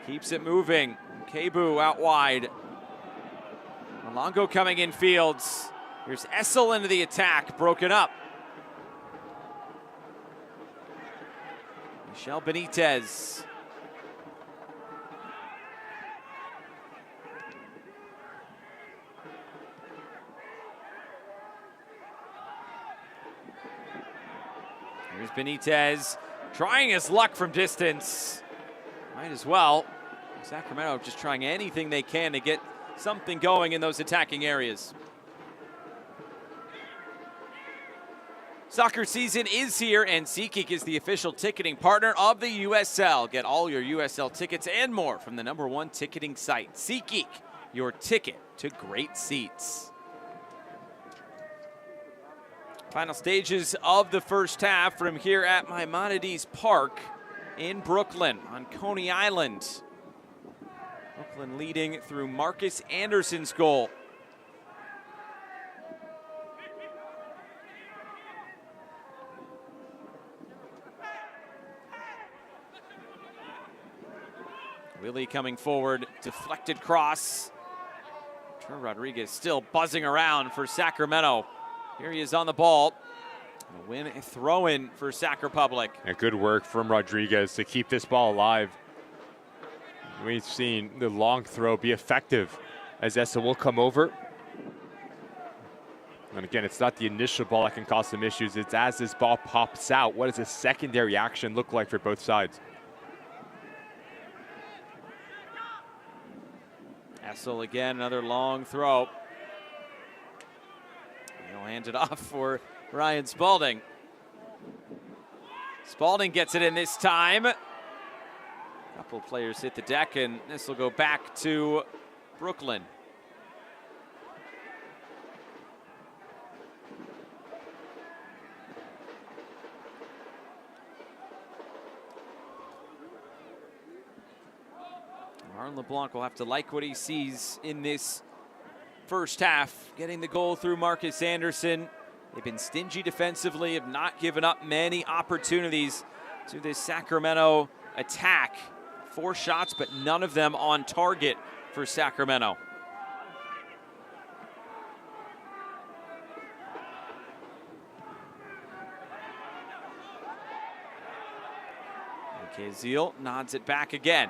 Keeps it moving. Kebu out wide. Longo coming in fields. Here's Essel into the attack, broken up. Michel Benitez. Here's Benitez trying his luck from distance. Might as well. Sacramento just trying anything they can to get something going in those attacking areas. Soccer season is here, and SeatGeek is the official ticketing partner of the USL. Get all your USL tickets and more from the #1 ticketing site. SeatGeek, your ticket to great seats. Final stages of the first half from here at Maimonides Park in Brooklyn on Coney Island. Brooklyn leading through Marcus Anderson's goal. Willie coming forward, deflected cross. Trevor Rodriguez still buzzing around for Sacramento. Here he is on the ball. A win, a throw-in for Sac Republic.
And good work from Rodriguez to keep this ball alive. We've seen the long throw be effective as Essa will come over. And again, it's not the initial ball that can cause some issues. It's as this ball pops out, what does the secondary action look like for both sides?
Essel again, another long throw. He'll hand it off for Ryan Spalding. Spalding gets it in this time. Couple players hit the deck, and this will go back to Brooklyn. Marlon LeBlanc will have to like what he sees in this first half, getting the goal through Marcus Anderson. They've been stingy defensively, have not given up many opportunities to this Sacramento attack. 4 shots, but none of them on target for Sacramento. Okay, Zeal nods it back again.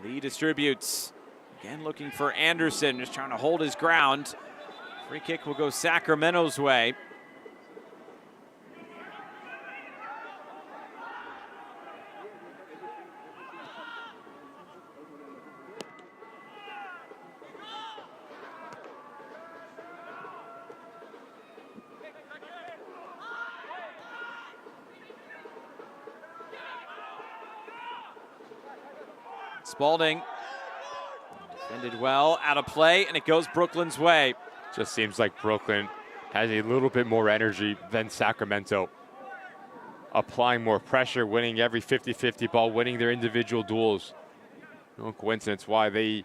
Lee distributes. Again, looking for Anderson, just trying to hold his ground. Free kick will go Sacramento's way. Spalding defended well, out of play, and it goes Brooklyn's way.
Just seems like Brooklyn has a little bit more energy than Sacramento. Applying more pressure, winning every 50-50 ball, winning their individual duels. No coincidence why they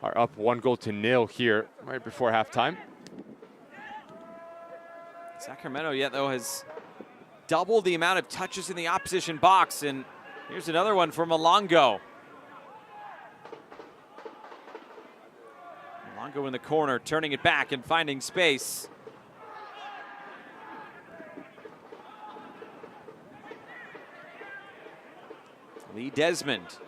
are up 1-0 here right before halftime.
Sacramento yet though has doubled the amount of touches in the opposition box, and here's another one for Malongo. Malongo in the corner, turning it back and finding space. Lee Desmond.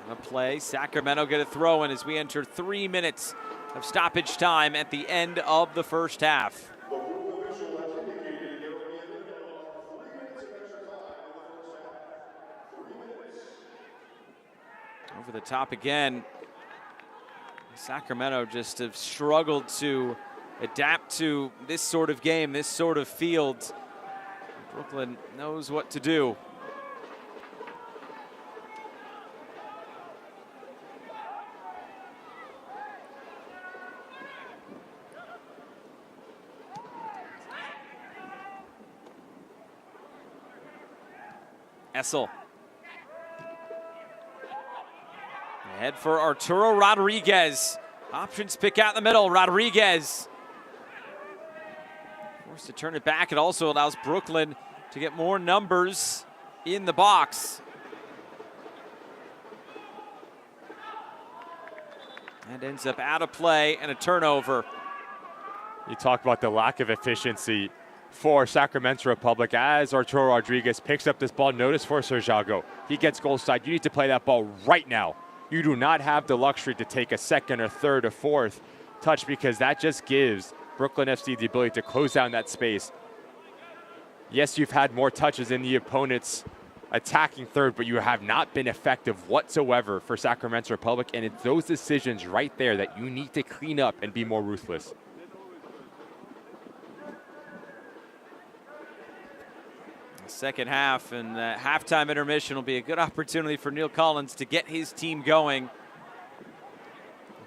On a play, Sacramento get a throw in as we enter 3 minutes of stoppage time at the end of the first half. Over the top again. Sacramento just have struggled to adapt to this sort of game, this sort of field. Brooklyn knows what to do. Essel. Ahead for Arturo Rodriguez. Options pick out in the middle. Rodriguez forced to turn it back. It also allows Brooklyn to get more numbers in the box. And ends up out of play and a turnover.
You talk about the lack of efficiency for Sacramento Republic as Arturo Rodriguez picks up this ball. Notice for Sergiago. He gets goal side. You need to play that ball right now. You do not have the luxury to take a second or third or fourth touch, because that just gives Brooklyn FC the ability to close down that space. Yes, you've had more touches in the opponent's attacking third, but you have not been effective whatsoever for Sacramento Republic, and it's those decisions right there that you need to clean up and be more ruthless.
Second half, and the halftime intermission will be a good opportunity for Neil Collins to get his team going.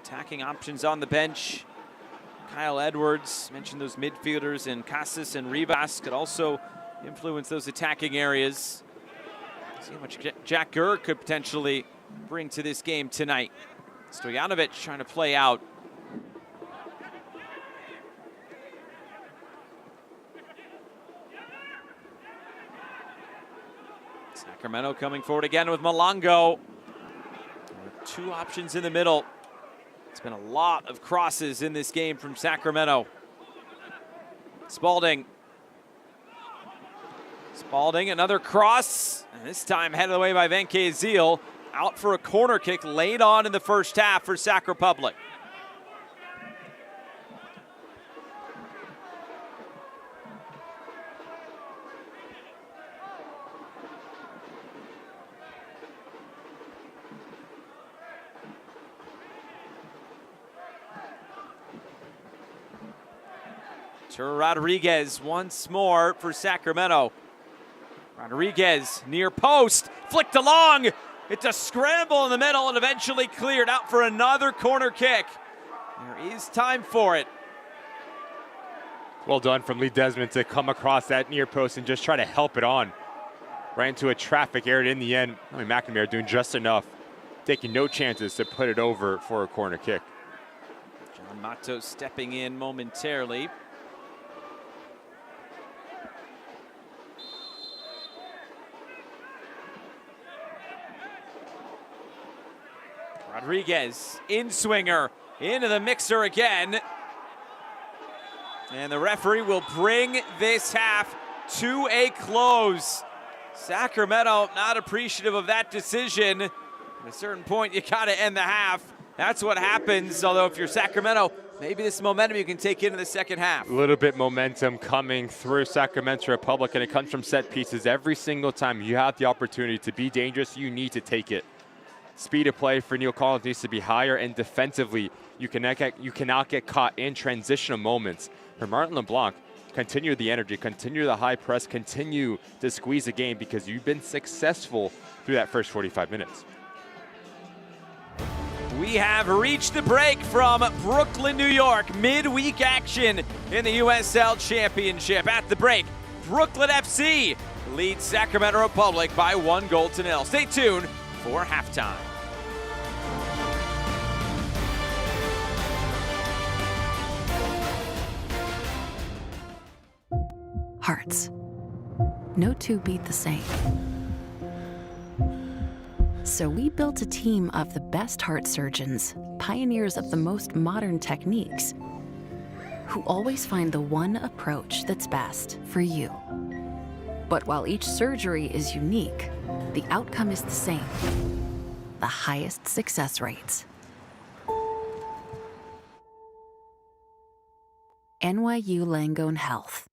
Attacking options on the bench. Kyle Edwards mentioned those midfielders, and Casas and Ribas could also influence those attacking areas. See how much Jack Gurr could potentially bring to this game tonight. Stojanovic trying to play out. Sacramento coming forward again with Malongo. Two options in the middle. It's been a lot of crosses in this game from Sacramento. Spalding. Spalding, another cross. And this time headed away by Venke Zeal. Out for a corner kick late on in the first half for Sac Republic. Rodriguez once more for Sacramento. Rodriguez near post, flicked along. It's a scramble in the middle and eventually cleared out for another corner kick. There is time for it.
Well done from Lee Desmond to come across that near post and just try to help it on. Right into a traffic area in the end. McNamara doing just enough, taking no chances to put it over for a corner kick.
John Matos stepping in momentarily. Rodriguez, in-swinger, into the mixer again. And the referee will bring this half to a close. Sacramento not appreciative of that decision. At a certain point, you gotta end the half. That's what happens, although if you're Sacramento, maybe this momentum you can take into the second half.
A little bit momentum coming through Sacramento Republic, and it comes from set pieces. Every single time you have the opportunity to be dangerous, you need to take it. Speed of play for Neil Collins needs to be higher, and defensively, you cannot get caught in transitional moments. For Martin LeBlanc, continue the energy, continue the high press, continue to squeeze the game because you've been successful through that first 45 minutes.
We have reached the break from Brooklyn, New York. Midweek action in the USL Championship. At the break, Brooklyn FC leads Sacramento Republic by 1-0. Stay tuned for halftime.
Hearts. No two beat the same. So we built a team of the best heart surgeons, pioneers of the most modern techniques, who always find the one approach that's best for you. But while each surgery is unique, the outcome is the same: the highest success rates. NYU Langone Health.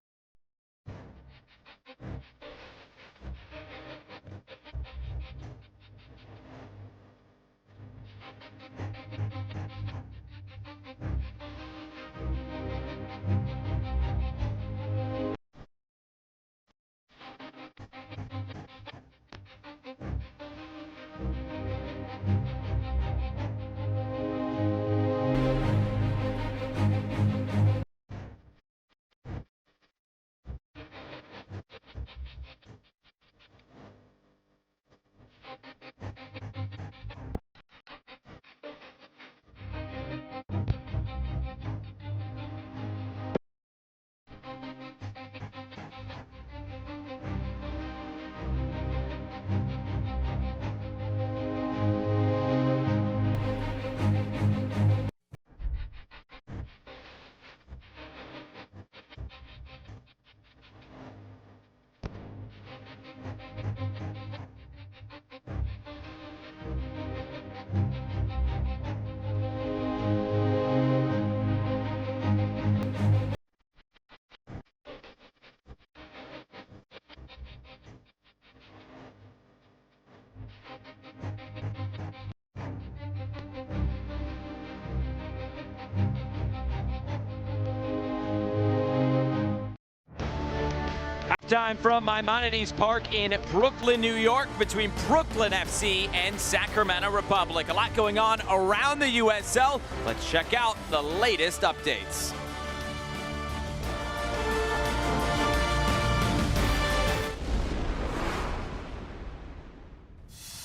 Time from Maimonides Park in Brooklyn, New York, between Brooklyn FC and Sacramento Republic. A lot going on around the USL. Let's check out the latest updates.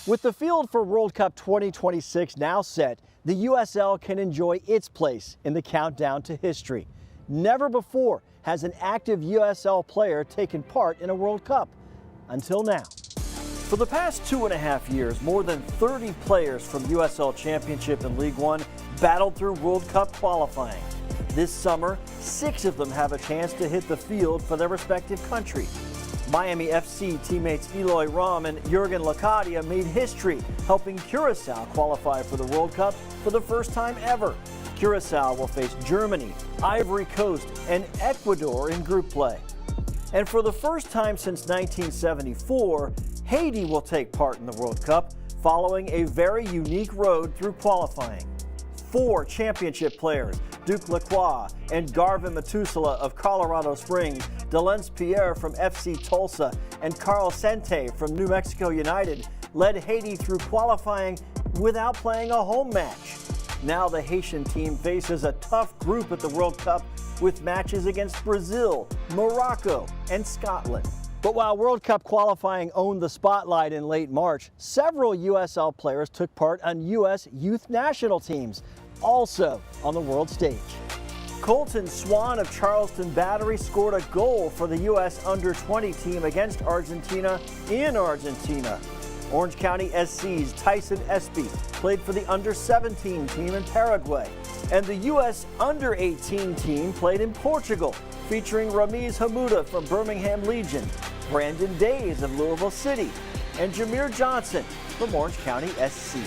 With the field for World Cup 2026 now set, the USL can enjoy its place in the countdown to history. Never before has an active USL player taken part in a World Cup, until now. For the past 2.5 years, more than 30 players from USL Championship and League One battled through World Cup qualifying. This summer, 6 of them have a chance to hit the field for their respective country. Miami FC teammates Eloy Ram and Jurgen Locadia made history, helping Curacao qualify for the World Cup for the first time ever. Curacao will face Germany, Ivory Coast, and Ecuador in group play. And for the first time since 1974, Haiti will take part in the World Cup, following a very unique road through qualifying. 4 championship players, Duke Lacroix and Garvin Matusala of Colorado Springs, Delence Pierre from FC Tulsa, and Carl Sente from New Mexico United, led Haiti through qualifying without playing a home match. Now the Haitian team faces a tough group at the World Cup with matches against Brazil, Morocco, and Scotland. But while World Cup qualifying owned the spotlight in late March, several USL players took part on U.S. youth national teams, also on the world stage. Colton Swan of Charleston Battery scored a goal for the U.S. Under-20 team against Argentina in Argentina. Orange County SC's Tyson Espy played for the Under-17 team in Paraguay. And the U.S. Under-18 team played in Portugal, featuring Ramiz Hamuda from Birmingham Legion, Brandon Days of Louisville City, and Jameer Johnson from Orange County SC.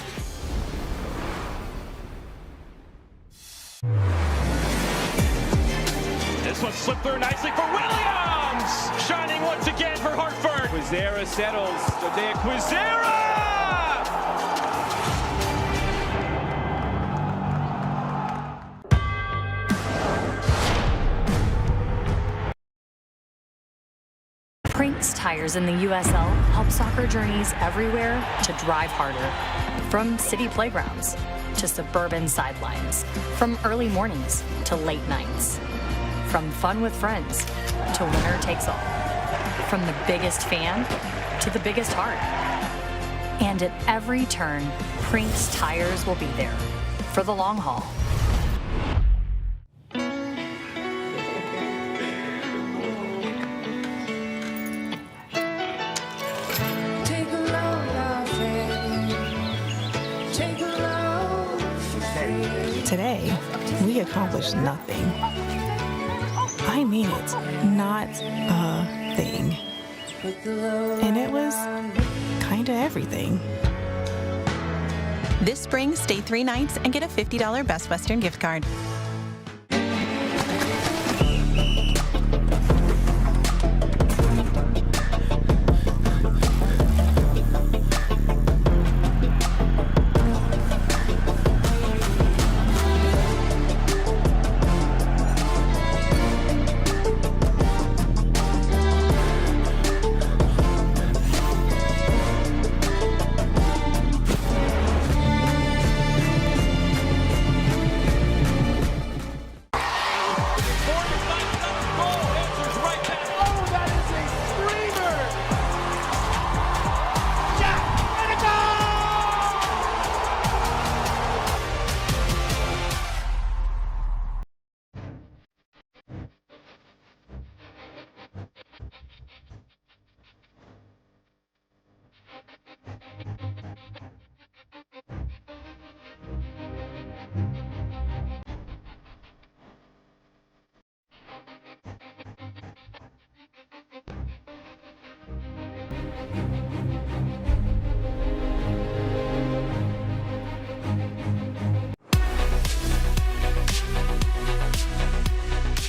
This one slipped through nicely for Williams! Shining once again for Hartford. Quizera settles. Quizera!
Prinks tires in the USL help soccer journeys everywhere to drive harder. From city playgrounds to suburban sidelines. From early mornings to late nights. From fun with friends to winner takes all. From the biggest fan to the biggest heart. And at every turn, Prinks tires will be there for the long haul.
Today, we accomplished nothing. I mean it, not a thing. And it was kind of everything.
This spring, stay 3 nights and get a $50 Best Western gift card.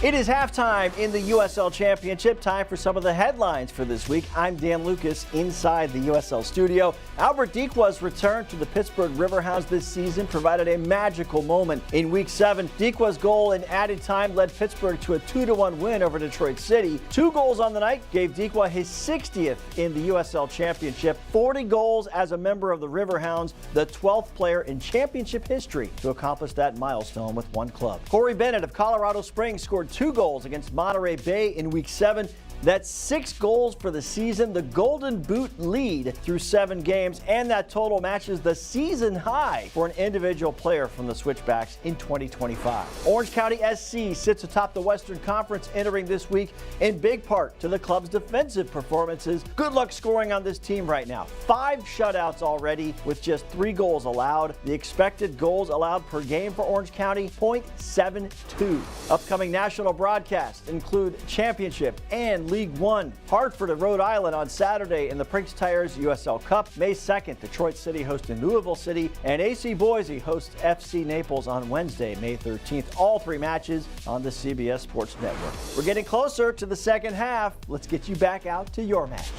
It is halftime in the USL Championship. Time for some of the headlines for this week. I'm Dan Lucas inside the USL studio. Albert Dequa's return to the Pittsburgh Riverhounds this season provided a magical moment in Week 7. Dequa's goal in added time led Pittsburgh to a 2-1 win over Detroit City. 2 goals on the night gave Dequa his 60th in the USL Championship. 40 goals as a member of the Riverhounds, the 12th player in championship history to accomplish that milestone with one club. Corey Bennett of Colorado Springs scored 2 goals against Monterey Bay in Week 7. That's 6 goals for the season, the Golden Boot lead through 7 games, and that total matches the season high for an individual player from the Switchbacks in 2025. Orange County SC sits atop the Western Conference entering this week in big part to the club's defensive performances. Good luck scoring on this team right now. 5 shutouts already with just 3 goals allowed. The expected goals allowed per game for Orange County, 0.72. Upcoming national broadcasts include Championship and League One. Hartford at Rhode Island on Saturday in the Prinks Tires USL Cup. May 2nd, Detroit City hosting Louisville City, and AC Boise hosts FC Naples on Wednesday, May 13th. All 3 matches on the CBS Sports Network. We're getting closer to the second half. Let's get you back out to your match.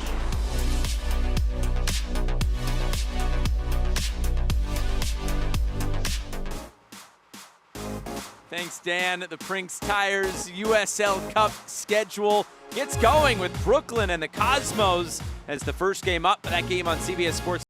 Thanks, Dan. The Prinks Tires USL Cup schedule gets going with Brooklyn and the Cosmos as the first game up. That game on CBS Sports.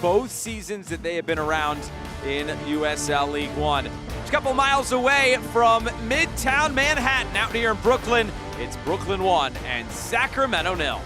Both seasons that they have been around in USL League One. Just a couple miles away from Midtown Manhattan, out here in Brooklyn, it's Brooklyn 1 and Sacramento 0.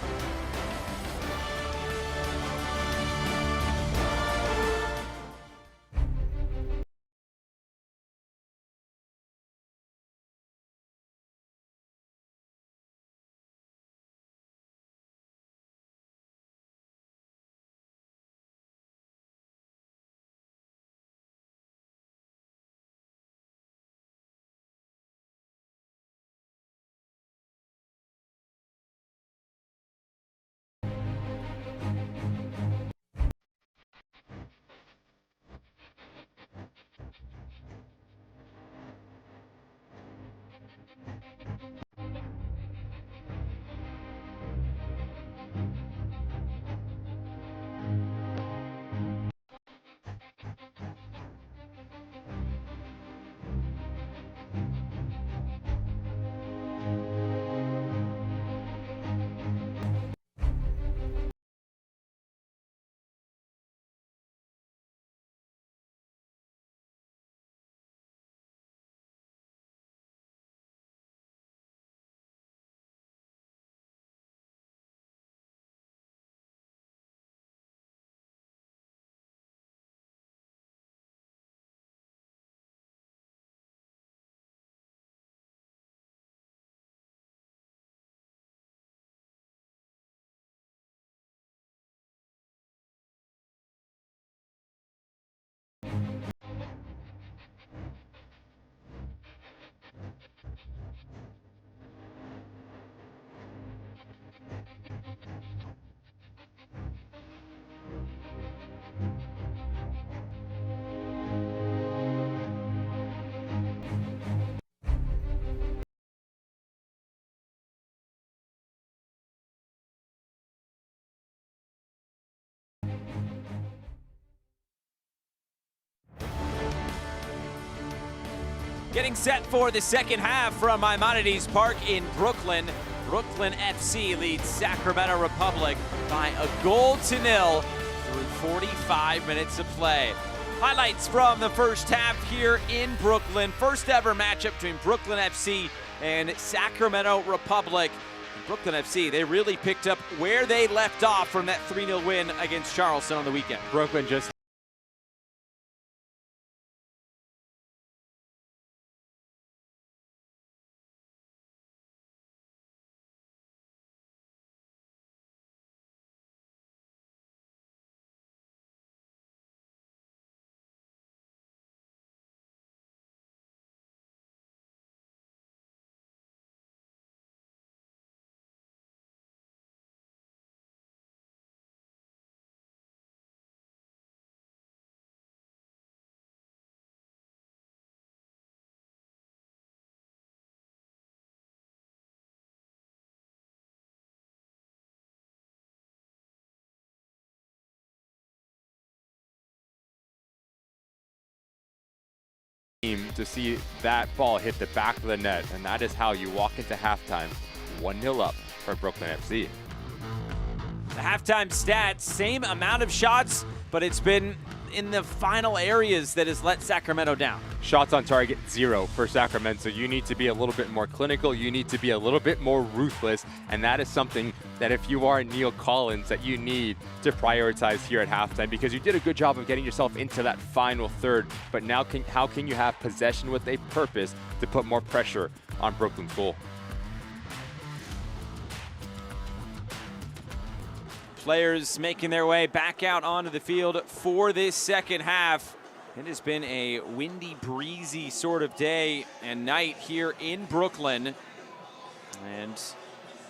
Getting set for the second half from Maimonides Park in Brooklyn. Brooklyn FC leads Sacramento Republic by 1-0 through 45 minutes of play. Highlights from the first half here in Brooklyn. First ever matchup between Brooklyn FC and Sacramento Republic. Brooklyn FC, they really picked up where they left off from that 3-0 win against Charleston on the weekend.
Brooklyn just to see that ball hit the back of the net, and that is how you walk into halftime 1-0 up for Brooklyn FC.
The halftime stats, same amount of shots, but it's been in the final areas that has let Sacramento down.
Shots on target, 0 for Sacramento. You need to be a little bit more clinical. You need to be a little bit more ruthless. And that is something that if you are Neil Collins, that you need to prioritize here at halftime, because you did a good job of getting yourself into that final third. But now how can you have possession with a purpose to put more pressure on Brooklyn's goal?
Players making their way back out onto the field for this second half. It has been a windy, breezy sort of day and night here in Brooklyn. And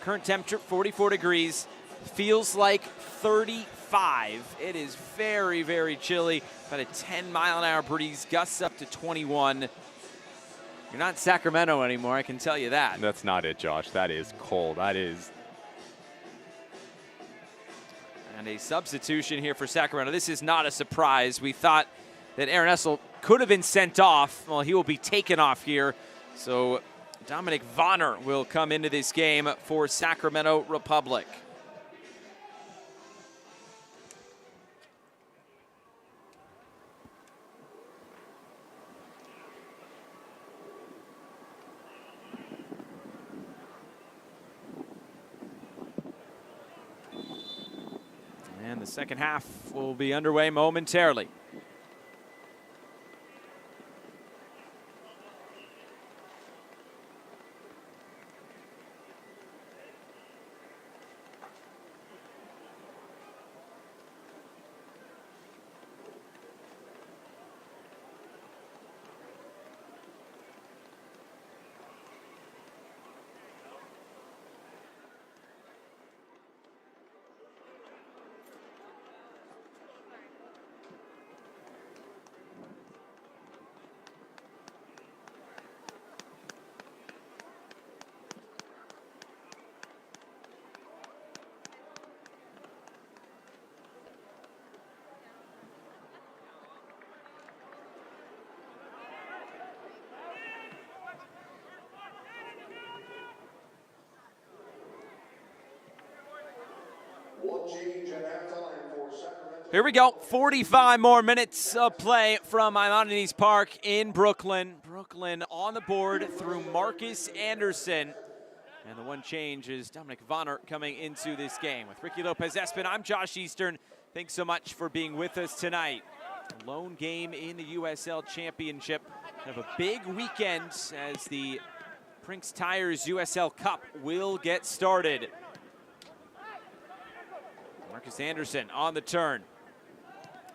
current temperature, 44 degrees. Feels like 35. It is very, very chilly. About a 10-mile-an-hour breeze, gusts up to 21. You're not in Sacramento anymore, I can tell you that.
That's not it, Josh. That is cold. That is...
And a substitution here for Sacramento. This is not a surprise. We thought that Aaron Essel could have been sent off. Well, he will be taken off here. So Dominic Vonner will come into this game for Sacramento Republic. the second half will be underway momentarily. Here we go, 45 more minutes of play from Maimonides Park in Brooklyn. Brooklyn on the board through Marcus Anderson. And the one change is Dominic Vonner coming into this game. With Ricky Lopez-Espin, I'm Josh Eastern. Thanks so much for being with us tonight. A lone game in the USL Championship. We have a big weekend as the Brinks Tires USL Cup will get started. Marcus Anderson on the turn.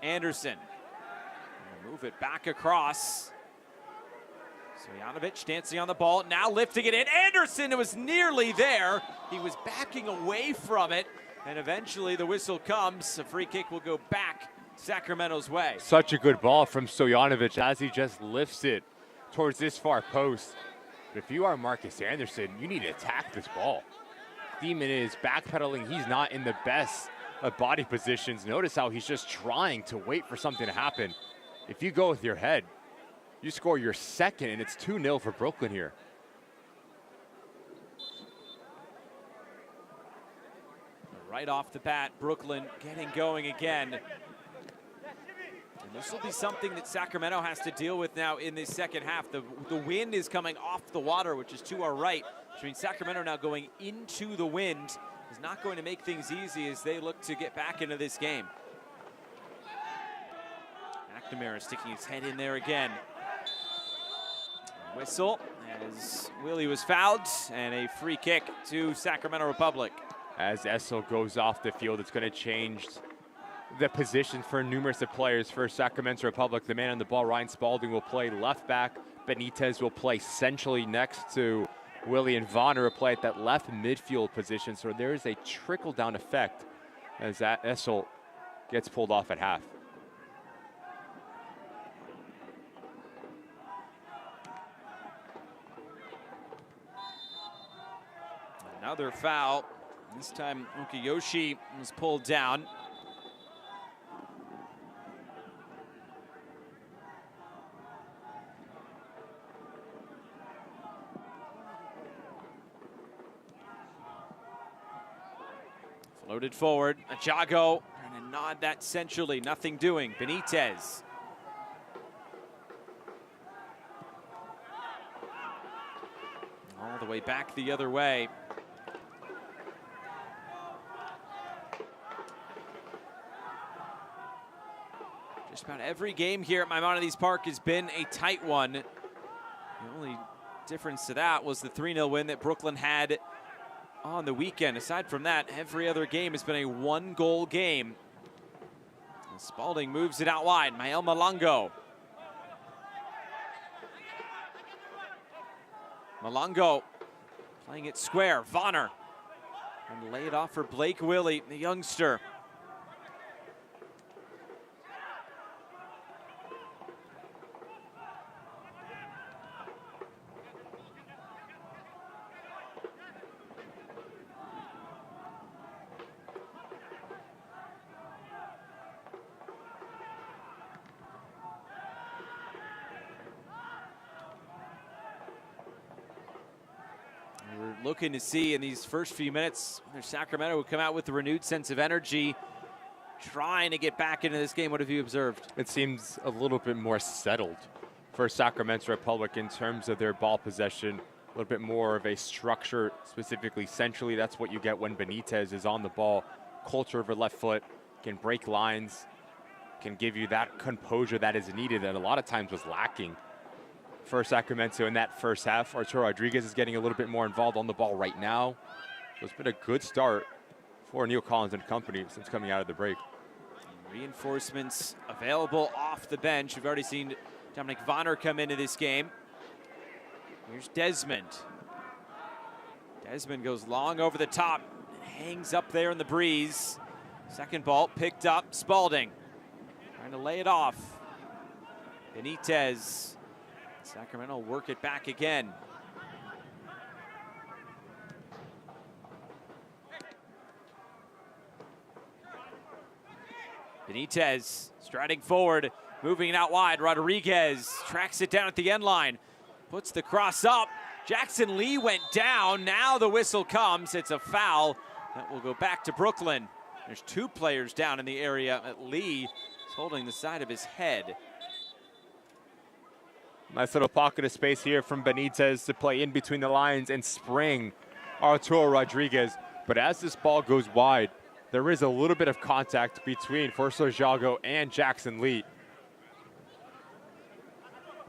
Anderson, move it back across. Stojanovic dancing on the ball, now lifting it in. Anderson was nearly there. He was backing away from it, and eventually the whistle comes. A free kick will go back Sacramento's way.
Such a good ball from Stojanovic as he just lifts it towards this far post. But if you are Marcus Anderson, you need to attack this ball. Demon is backpedaling. He's not in the best of body positions. Notice how he's just trying to wait for something to happen. If you go with your head, you score your second, and it's 2-0 for Brooklyn here.
Right off the bat, Brooklyn getting going again. And this will be something that Sacramento has to deal with now in this second half. The wind is coming off the water, which is to our right, which means Sacramento now going into the wind is not going to make things easy as they look to get back into this game. McNamara sticking his head in there again. Whistle as Willie was fouled, and a free kick to Sacramento Republic.
As Essel goes off the field, it's going to change the position for numerous of players. For Sacramento Republic, the man on the ball, Ryan Spalding, will play left back. Benitez will play centrally next to Willie, and Vonner will play at that left midfield position. So there is a trickle-down effect as that Essel gets pulled off at half.
Another foul. This time Ukiyoshi was pulled down. Floated forward, Ajago trying to nod that centrally, nothing doing. Benitez. All the way back the other way. Just about every game here at Maimonides Park has been a tight one. The only difference to that was the 3-0 win that Brooklyn had on the weekend. Aside from that, every other game has been a one-goal game. And Spalding moves it out wide. Mael Malongo. Malongo playing it square. Vonner. And lay it off for Blake Willie, the youngster. Looking to see in these first few minutes whether Sacramento would come out with a renewed sense of energy, trying to get back into this game. What have you observed?
It seems a little bit more settled for Sacramento Republic in terms of their ball possession, a little bit more of a structure, specifically centrally. That's what you get when Benitez is on the ball. Culture over left foot, can break lines, can give you that composure that is needed that a lot of times was lacking for Sacramento in that first half. Arturo Rodriguez is getting a little bit more involved on the ball right now. So it's been a good start for Neil Collins and company since coming out of the break.
Reinforcements available off the bench. We've already seen Dominic Vonner come into this game. Here's Desmond. Desmond goes long over the top, hangs up there in the breeze. Second ball picked up, Spalding trying to lay it off. Benitez. Sacramento work it back again. Benitez striding forward, moving it out wide. Rodriguez tracks it down at the end line, puts the cross up. Jackson Lee went down. Now the whistle comes. It's a foul that will go back to Brooklyn. There's two players down in the area. Lee is holding the side of his head.
Nice little pocket of space here from Benitez to play in between the lines and spring Arturo Rodriguez. But as this ball goes wide, there is a little bit of contact between Forster Jago and Jackson Lee.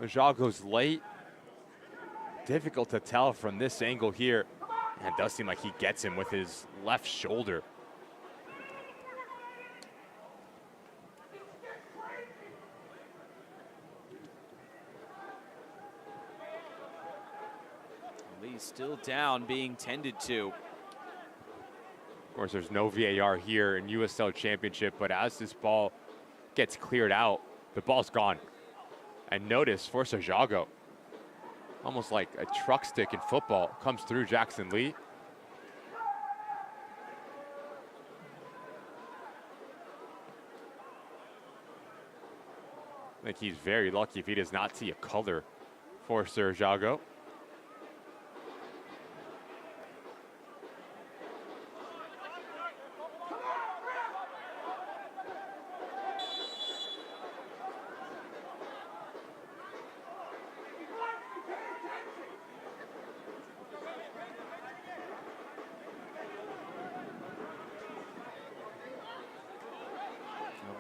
Jago's late. Difficult to tell from this angle here. And it does seem like he gets him with his left shoulder.
Lee's still down, being tended to.
Of course, there's no VAR here in USL Championship, but as this ball gets cleared out, the ball's gone. And notice Forster Jago, almost like a truck stick in football, comes through Jackson Lee. I think he's very lucky if he does not see a color for Forster Jago.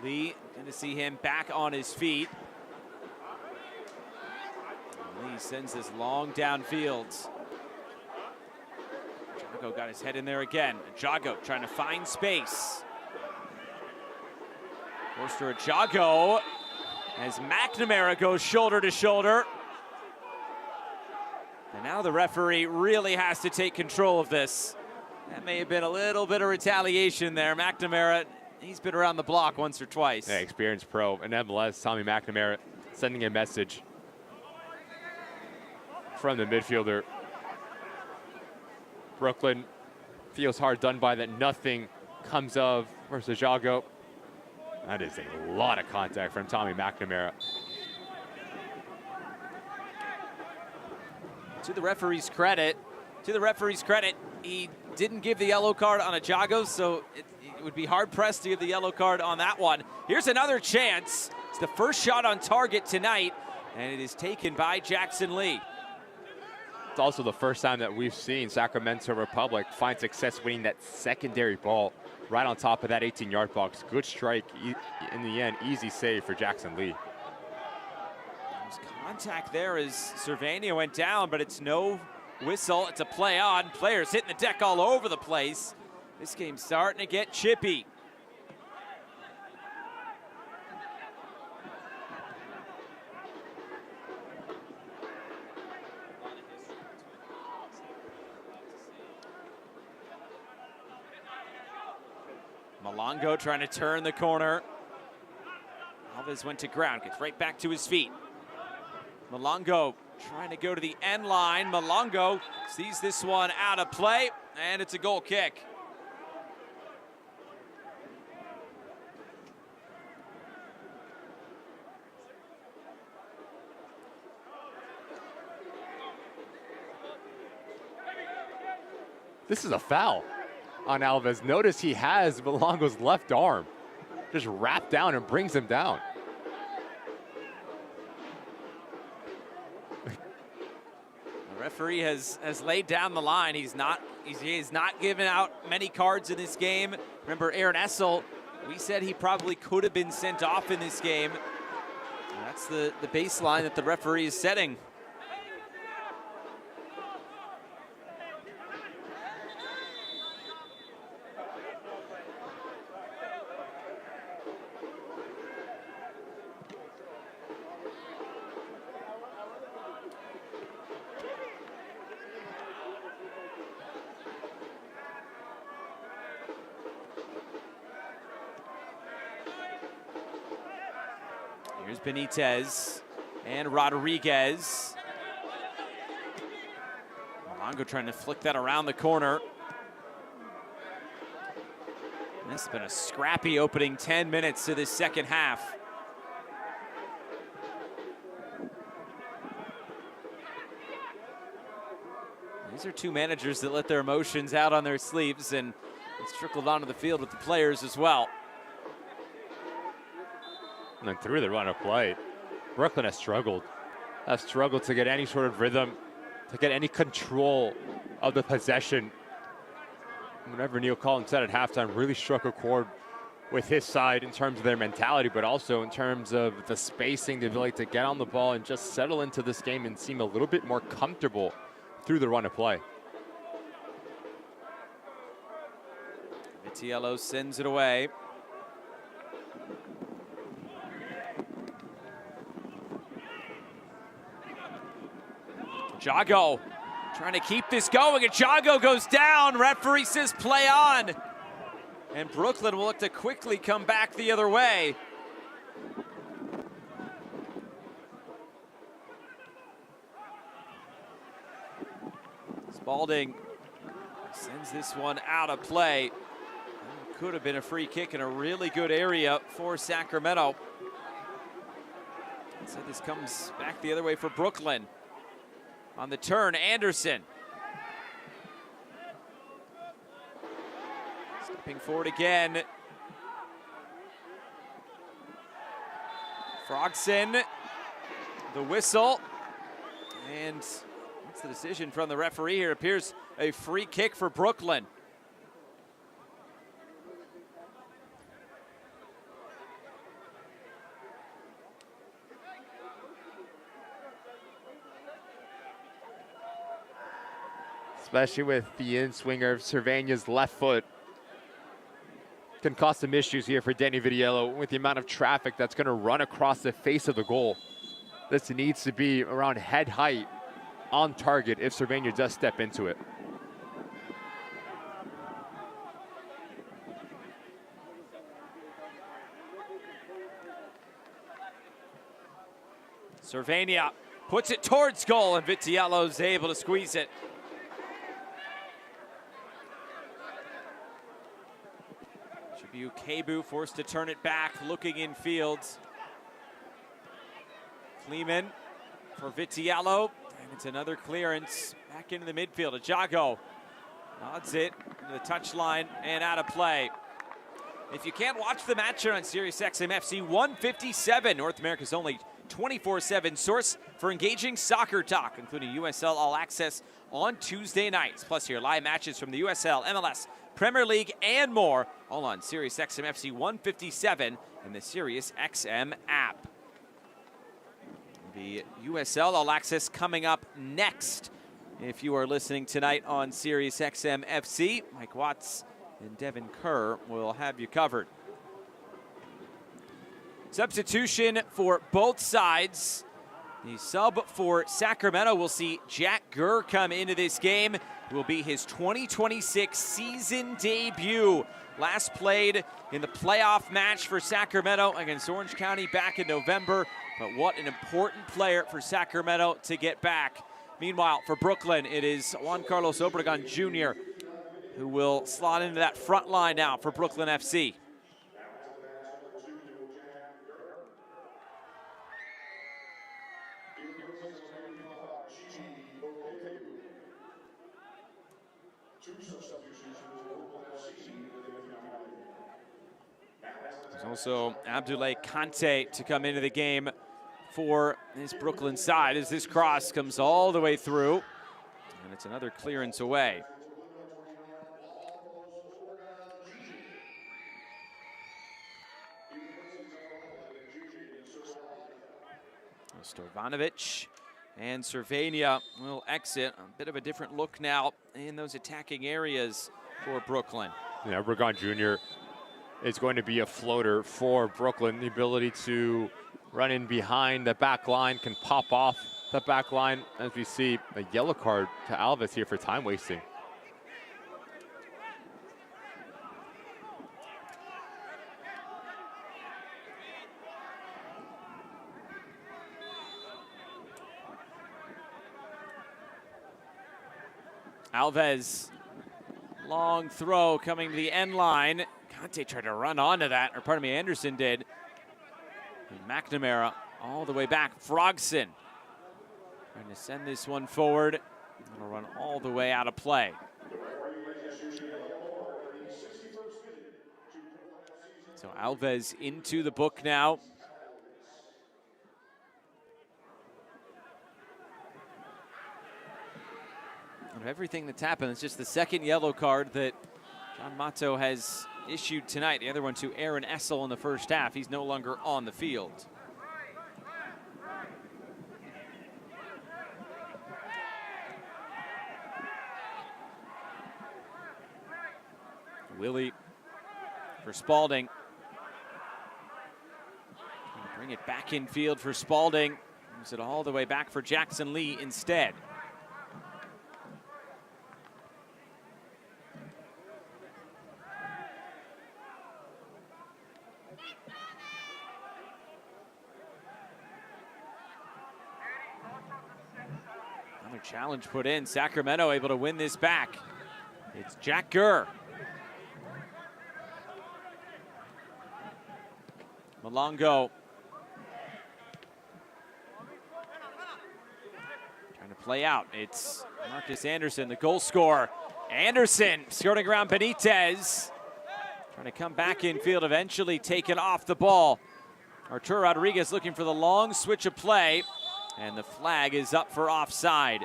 Lee, going to see him back on his feet. Lee sends this long downfield. Jago got his head in there again. Jago trying to find space. Forster Jago as McNamara goes shoulder to shoulder. And now the referee really has to take control of this. That may have been a little bit of retaliation there. McNamara, he's been around the block once or twice.
Yeah, experienced pro. And nevertheless, Tommy McNamara sending a message from the midfielder. Brooklyn feels hard done by that nothing comes of versus Jago. That is a lot of contact from Tommy McNamara.
To the referee's credit, he didn't give the yellow card on a Jago, so it would be hard-pressed to give the yellow card on that one. Here's another chance. It's the first shot on target tonight, and it is taken by Jackson Lee.
It's also the first time that we've seen Sacramento Republic find success winning that secondary ball right on top of that 18-yard box. Good strike in the end, easy save for Jackson Lee.
There's contact there as Cervania went down, but it's no whistle. It's a play on. Players hitting the deck all over the place. This game's starting to get chippy. Malongo trying to turn the corner. Alves went to ground, gets right back to his feet. Malongo trying to go to the end line. Malongo sees this one out of play, and it's a goal kick.
This is a foul on Alves. Notice he has Malongo's left arm just wrapped down and brings him down.
The referee has laid down the line. He's not giving out many cards in this game. Remember, Aaron Essel We said he probably could have been sent off in this game. That's the baseline that the referee is setting. Here's Benitez and Rodriguez. Longo trying to flick that around the corner. This has been a scrappy opening 10 minutes to this second half. These are two managers that let their emotions out on their sleeves, and it's trickled onto the field with the players as well.
And then through the run of play, Brooklyn has struggled to get any sort of rhythm, to get any control of the possession. Whenever Neil Collins said at halftime, really struck a chord with his side in terms of their mentality, but also in terms of the spacing, the ability to get on the ball and just settle into this game and seem a little bit more comfortable through the run of play.
Vitiello sends it away. Jago trying to keep this going, and Jago goes down. Referee says play on. And Brooklyn will look to quickly come back the other way. Spalding sends this one out of play. Could have been a free kick in a really good area for Sacramento. So this comes back the other way for Brooklyn. On the turn, Anderson. Stepping forward again. Frogson, the whistle. And what's the decision from the referee here? It appears a free kick for Brooklyn.
Especially with the in-swinger of Cervania's left foot. Can cause some issues here for Danny Vitiello with the amount of traffic that's going to run across the face of the goal. This needs to be around head height on target if Cervania does step into it.
Cervania puts it towards goal, and Vitiello's able to squeeze it. Kebu forced to turn it back, looking in field. Kleeman for Vitiello, and it's another clearance back into the midfield. Jago nods it to the touchline and out of play. If you can't watch the match on SiriusXM FC 157, North America's only 24/7 source for engaging soccer talk, including USL All Access on Tuesday nights. Plus your live matches from the USL, MLS, Premier League, and more, all on SiriusXM FC 157 and the SiriusXM app. The USL All Access coming up next. If you are listening tonight on SiriusXM FC, Mike Watts and Devin Kerr will have you covered. Substitution for both sides. The sub for Sacramento will see Jack Gurr come into this game. It will be his 2026 season debut. Last played in the playoff match for Sacramento against Orange County back in November. But what an important player for Sacramento to get back. Meanwhile, for Brooklyn, it is Juan Carlos Obregon Jr. who will slot into that front line now for Brooklyn FC. There's also Abdoulaye Kante to come into the game for this Brooklyn side as this cross comes all the way through. And it's another clearance away. Stojanovic and Cervania will exit. A bit of a different look now in those attacking areas for Brooklyn.
Yeah, Regan Jr. is going to be a floater for Brooklyn. The ability to run in behind the back line, can pop off the back line, as we see a yellow card to Alves here for time wasting.
Alves, long throw coming to the end line. Conte tried to run onto that, or pardon me, Anderson did. And McNamara all the way back. Frogson trying to send this one forward. It'll run all the way out of play. So Alves into the book now. Of everything that's happened, it's just the second yellow card that John Mato has issued tonight. The other one to Aaron Essel in the first half. He's no longer on the field. Willie for Spalding. Bring it back in field for Spalding. Moves it all the way back for Jackson Lee instead. Another challenge put in. Sacramento able to win this back. It's Jack Gurr. Malongo. Trying to play out. It's Marcus Anderson, the goal scorer. Anderson skirting around Benitez. Trying to come back in field, eventually taken off the ball. Arturo Rodriguez looking for the long switch of play. And the flag is up for offside.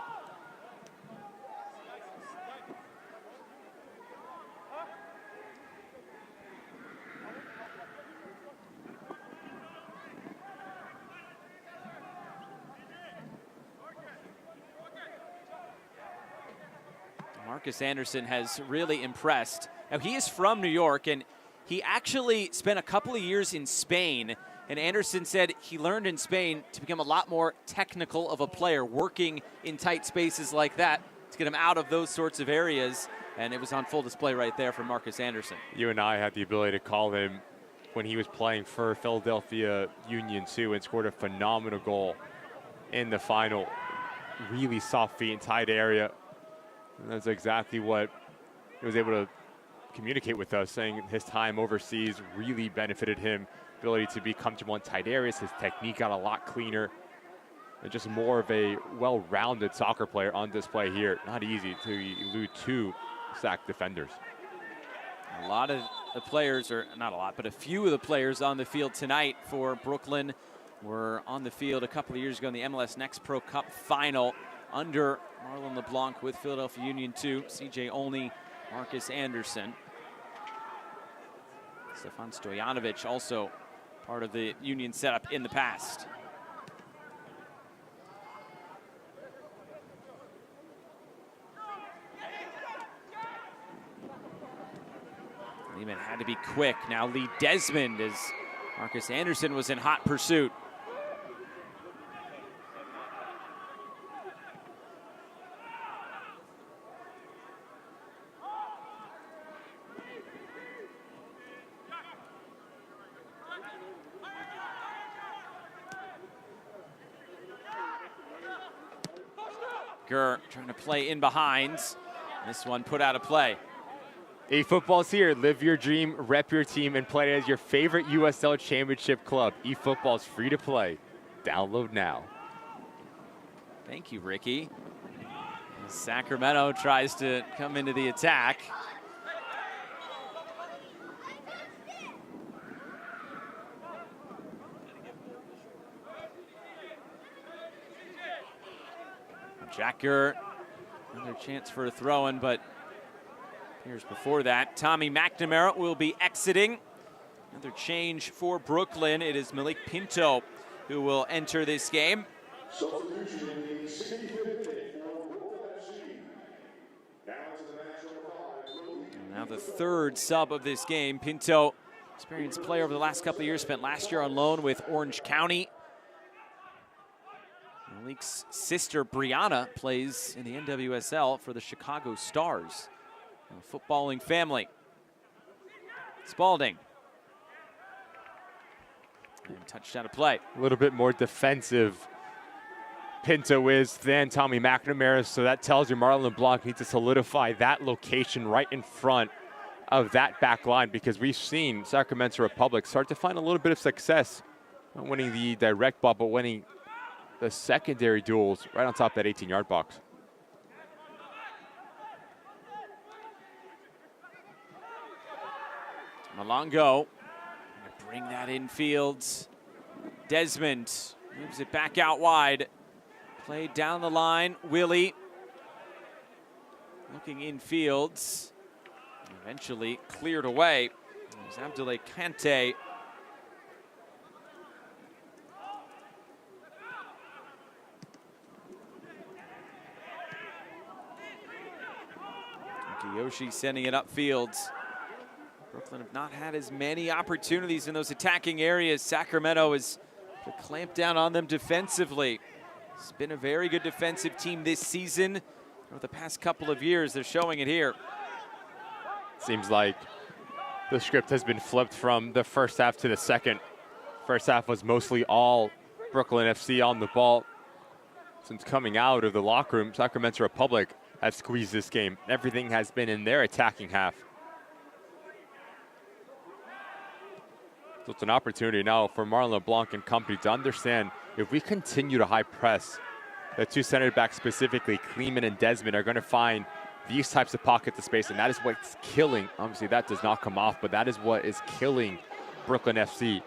Marcus Anderson has really impressed. Now, he is from New York, and he actually spent a couple of years in Spain. And Anderson said he learned in Spain to become a lot more technical of a player, working in tight spaces like that to get him out of those sorts of areas. And it was on full display right there for Marcus Anderson.
You and I had the ability to call him when he was playing for Philadelphia Union 2 and scored a phenomenal goal in the final. Really soft feet in tight area. And that's exactly what he was able to communicate with us, saying his time overseas really benefited him. Ability to be comfortable in tight areas. His technique got a lot cleaner. And just more of a well-rounded soccer player on display here. Not easy to elude two sack defenders.
A lot of the players, or not a lot, but a few of the players on the field tonight for Brooklyn were on the field a couple of years ago in the MLS Next Pro Cup final under Marlon LeBlanc with Philadelphia Union 2. CJ Olney, Marcus Anderson. Stefan Stojanovic also part of the Union setup in the past. Lehman had to be quick. Now Lee Desmond, as Marcus Anderson was in hot pursuit. Gurr trying to play in behind. This one put out of play.
eFootball's here. Live your dream, rep your team, and play as your favorite USL Championship club. eFootball's free to play. Download now.
Thank you, Ricky. Sacramento tries to come into the attack. Jack Gurr, another chance for a throw-in, but here's before that. Tommy McNamara will be exiting. Another change for Brooklyn. It is Malik Pinto who will enter this game.
Substitution in the 65th minute for Brooklyn FC. Now to the match.
Now the third sub of this game. Pinto, experienced player over the last couple of years, spent last year on loan with Orange County. Malik's sister, Brianna, plays in the NWSL for the Chicago Stars. A footballing family. Spalding. And touchdown to play.
A little bit more defensive Pinto is than Tommy McNamara, so that tells you Marlon LeBlanc needs to solidify that location right in front of that back line, because we've seen Sacramento Republic start to find a little bit of success, not winning the direct ball, but winning the secondary duels right on top of that 18-yard box.
Malongo, bring that infield. Desmond moves it back out wide. Played down the line. Willie looking infields. Eventually cleared away. There's Abdoulaye Kante. Kiyoshi sending it upfield. Brooklyn have not had as many opportunities in those attacking areas. Sacramento has clamped down on them defensively. It's been a very good defensive team this season. Over the past couple of years, they're showing it here.
Seems like the script has been flipped from the first half to the second. First half was mostly all Brooklyn FC on the ball. Since coming out of the locker room, Sacramento Republic have squeezed this game. Everything has been in their attacking half. So it's an opportunity now for Marlon LeBlanc and company to understand, if we continue to high press, the two center backs specifically, Kleeman and Desmond, are going to find these types of pockets of space, and that is what's killing. Obviously, that does not come off, but that is what is killing Brooklyn FC.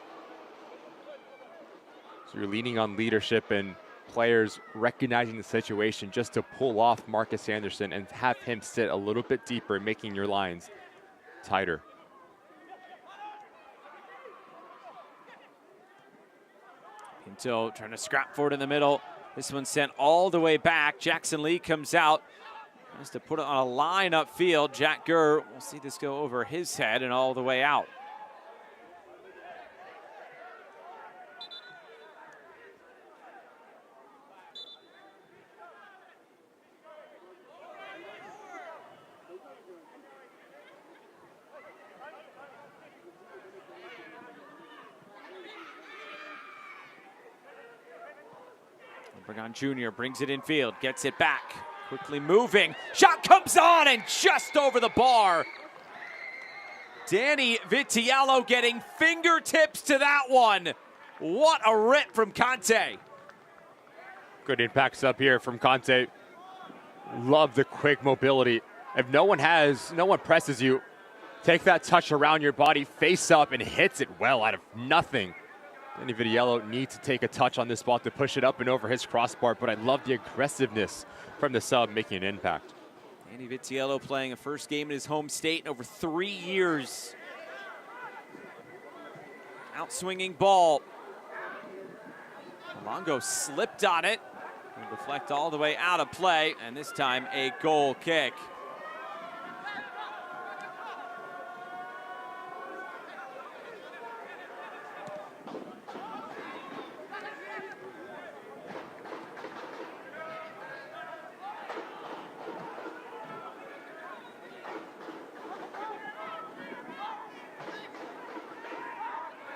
So you're leaning on leadership and players recognizing the situation just to pull off Marcus Anderson and have him sit a little bit deeper, making your lines tighter.
Pinto trying to scrap for it in the middle. This one sent all the way back. Jackson Lee comes out. Has to put it on a line upfield. Jack Gurr, we'll see this go over his head and all the way out. Obregon Jr. brings it in field, gets it back. Quickly moving, shot comes on and just over the bar. Danny Vitiello getting fingertips to that one. What a rip from Kante.
Good impacts up here from Kante. Love the quick mobility. If no one presses you, take that touch around your body, face up, and hits it well out of nothing. Danny Vitiello needs to take a touch on this ball to push it up and over his crossbar, but I love the aggressiveness from the sub making an impact.
Danny Vitiello playing a first game in his home state in over 3 years. Outswinging ball. Malongo slipped on it. And deflect all the way out of play, and this time a goal kick.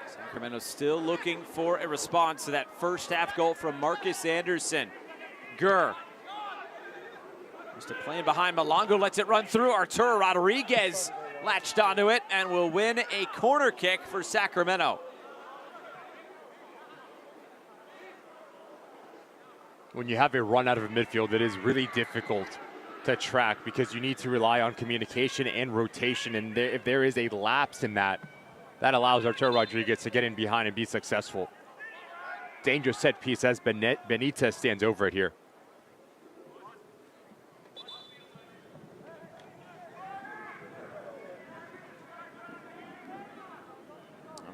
Sacramento still looking for a response to that first half goal from Marcus Anderson. Gurr. Just a play behind Malongo, lets it run through. Arturo Rodriguez latched onto it and will win a corner kick for Sacramento.
When you have a run out of a midfield, it is really difficult to track because you need to rely on communication and rotation, and if there is a lapse in that, that allows Arturo Rodriguez to get in behind and be successful. Dangerous set piece as Benitez stands over it here.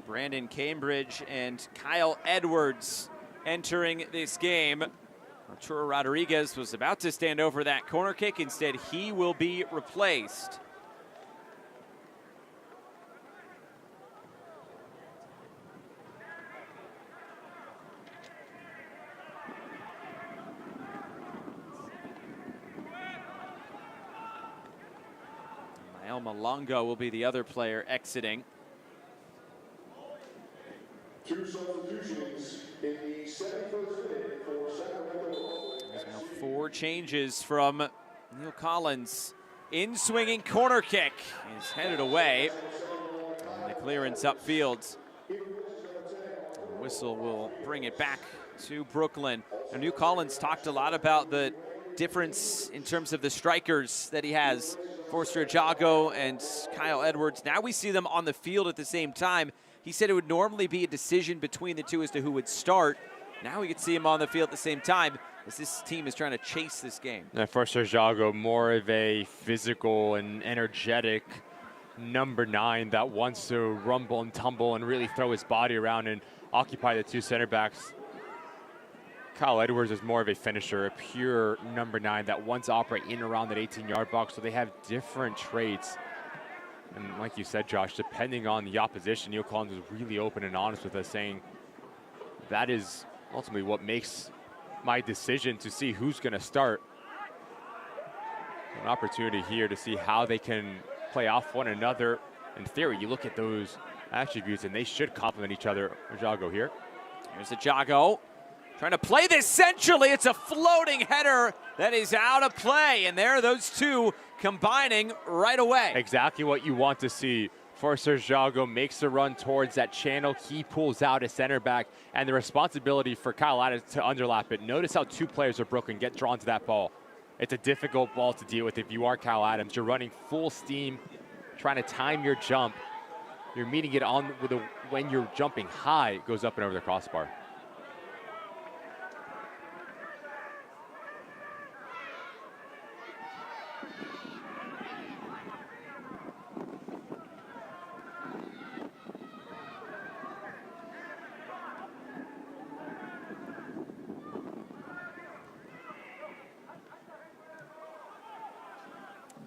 Brandon Gainbridge and Kyle Edwards entering this game. Arturo Rodriguez was about to stand over that corner kick. Instead, he will be replaced. Mael Malongo will be the other player exiting.
Two substitutions in the 71st minute for Sacramento.
There's now 4 changes from Neil Collins. In swinging corner kick is headed away. And the clearance upfield. The whistle will bring it back to Brooklyn. Now, Neil Collins talked a lot about the difference in terms of the strikers that he has. Forster Jago and Kyle Edwards. Now we see them on the field at the same time. He said it would normally be a decision between the two as to who would start. Now we could see him on the field at the same time as this team is trying to chase this game.
And Forster Jago, more of a physical and energetic number 9 that wants to rumble and tumble and really throw his body around and occupy the 2 center backs. Kyle Edwards is more of a finisher, a pure number 9 that wants to operate in around that 18-yard box, so they have different traits. And like you said, Josh, depending on the opposition, Neil Collins was really open and honest with us, saying that is ultimately what makes my decision to see who's going to start. An opportunity here to see how they can play off one another. In theory, you look at those attributes, and they should complement each other. Jago here.
Here's a Jago. Trying to play this centrally. It's a floating header that is out of play. And there are those two combining right away.
Exactly what you want to see. Forster Jago makes the run towards that channel. He pulls out a center back. And the responsibility for Kyle Adams to underlap it. Notice how 2 players of Brooklyn get drawn to that ball. It's a difficult ball to deal with if you are Kyle Adams. You're running full steam, trying to time your jump. You're meeting it on with when you're jumping high, it goes up and over the crossbar.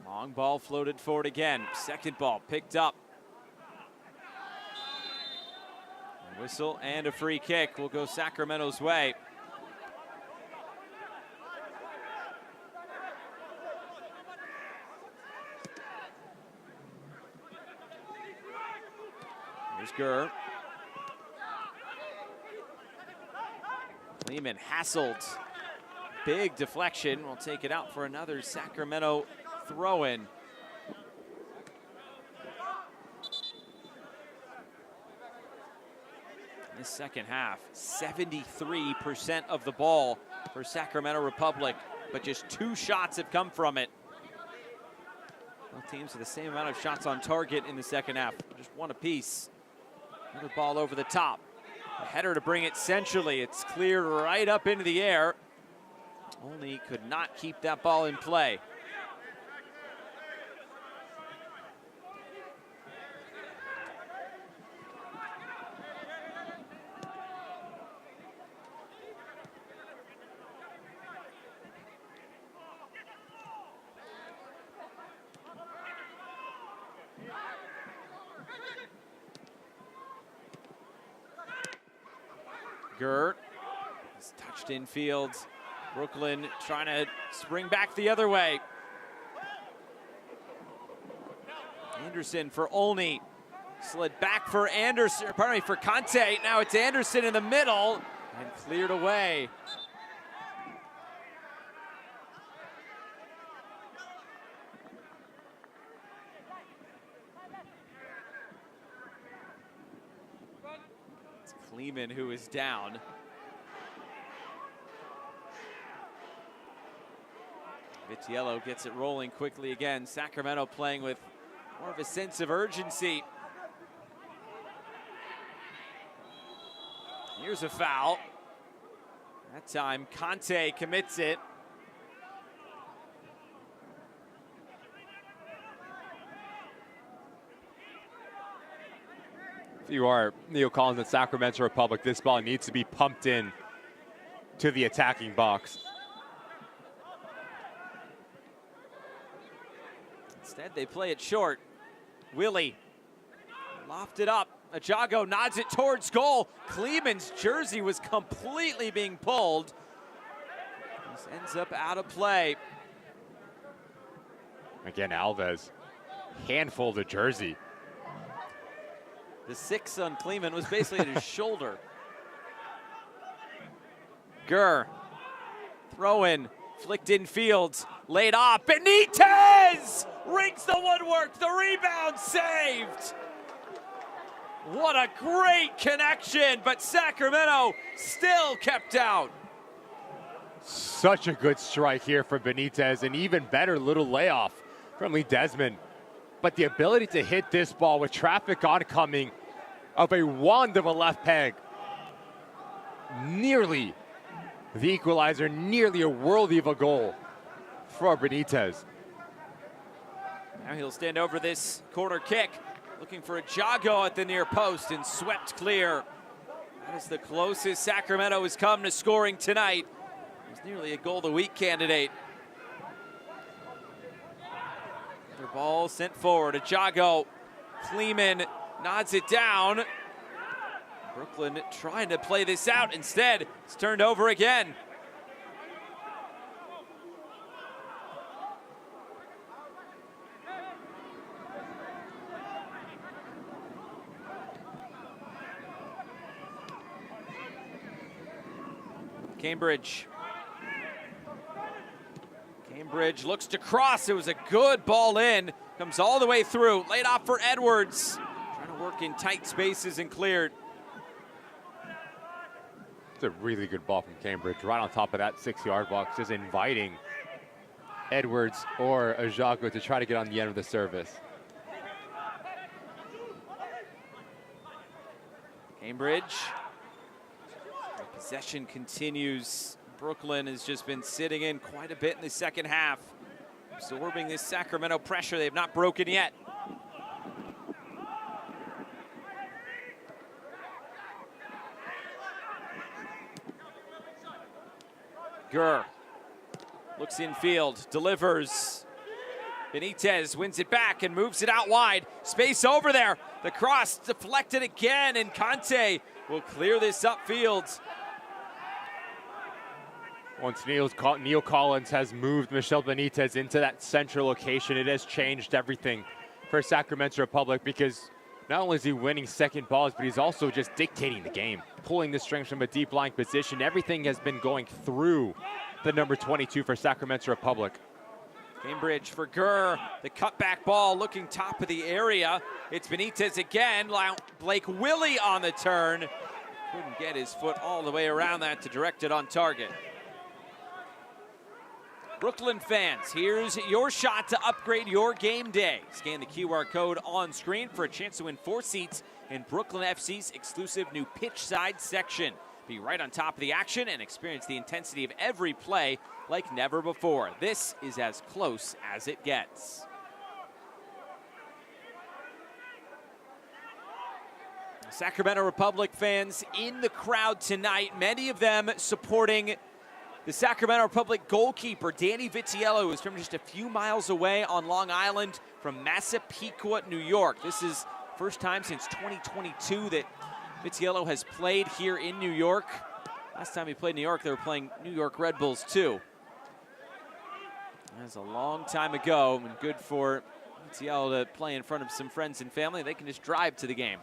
Long ball floated forward again. Second ball picked up. A whistle and a free kick will go Sacramento's way. Here's Gurr. Lehman hassled. Big deflection. We'll take it out for another Sacramento throw-in. This second half, 73% of the ball for Sacramento Republic, but just 2 shots have come from it. Both teams with the same amount of shots on target in the second half, just 1 apiece. Another ball over the top. A header to bring it centrally. It's cleared right up into the air. Only could not keep that ball in play. Gurr is touched in field. Brooklyn trying to spring back the other way. Anderson for Olney. Slid back for Anderson, pardon me, for Conte. Now it's Anderson in the middle and cleared away. Lehman, who is down. Vitiello gets it rolling quickly again. Sacramento playing with more of a sense of urgency. Here's a foul. That time Conte commits it.
You are Neil Collins at Sacramento Republic. This ball needs to be pumped in to the attacking box.
Instead, they play it short. Willie lofted up. Ajago nods it towards goal. Kleeman's jersey was completely being pulled. This ends up out of play.
Again, Alves, handful the jersey.
The 6 on Kleeman was basically at his shoulder. Gurr, throw in, flicked in field, laid off. Benitez rings the woodwork, the rebound saved. What a great connection, but Sacramento still kept out.
Such a good strike here for Benitez, and even better little layoff from Lee Desmond. But the ability to hit this ball with traffic oncoming of a wand of a left peg. Nearly the equalizer, nearly a worldie of a goal for Benitez.
Now he'll stand over this corner kick, looking for a Jago at the near post and swept clear. That is the closest Sacramento has come to scoring tonight. He's nearly a goal of the week candidate. Their ball sent forward. A Jago. Kleeman nods it down. Brooklyn trying to play this out. Instead, it's turned over again. Gainbridge. Gainbridge looks to cross. It was a good ball in. Comes all the way through. Laid off for Edwards. Trying to work in tight spaces and cleared.
It's a really good ball from Gainbridge. Right on top of that 6-yard box. Just inviting Edwards or Ajago to try to get on the end of the service.
Gainbridge. Possession continues. Brooklyn has just been sitting in quite a bit in the second half, absorbing this Sacramento pressure. They've not broken yet. Gurr looks infield, delivers. Benitez wins it back and moves it out wide. Space over there. The cross deflected again, and Conte will clear this upfield.
Once Neil Collins has moved Michel Benitez into that central location, it has changed everything for Sacramento Republic, because not only is he winning second balls, but he's also just dictating the game, pulling the strings from a deep lying position. Everything has been going through the number 22 for Sacramento Republic.
Gainbridge for Gurr, the cutback ball looking top of the area. It's Benitez again, Blake Willie on the turn. Couldn't get his foot all the way around that to direct it on target. Brooklyn fans, here's your shot to upgrade your game day. Scan the QR code on screen for a chance to win 4 seats in Brooklyn FC's exclusive new pitch side section. Be right on top of the action and experience the intensity of every play like never before. This is as close as it gets. Sacramento Republic fans in the crowd tonight, many of them supporting the Sacramento Republic goalkeeper, Danny Vitiello, who is from just a few miles away on Long Island from Massapequa, New York. This is first time since 2022 that Vitiello has played here in New York. Last time he played in New York, they were playing New York Red Bulls too. That was a long time ago, and good for Vitiello to play in front of some friends and family. They can just drive to the game.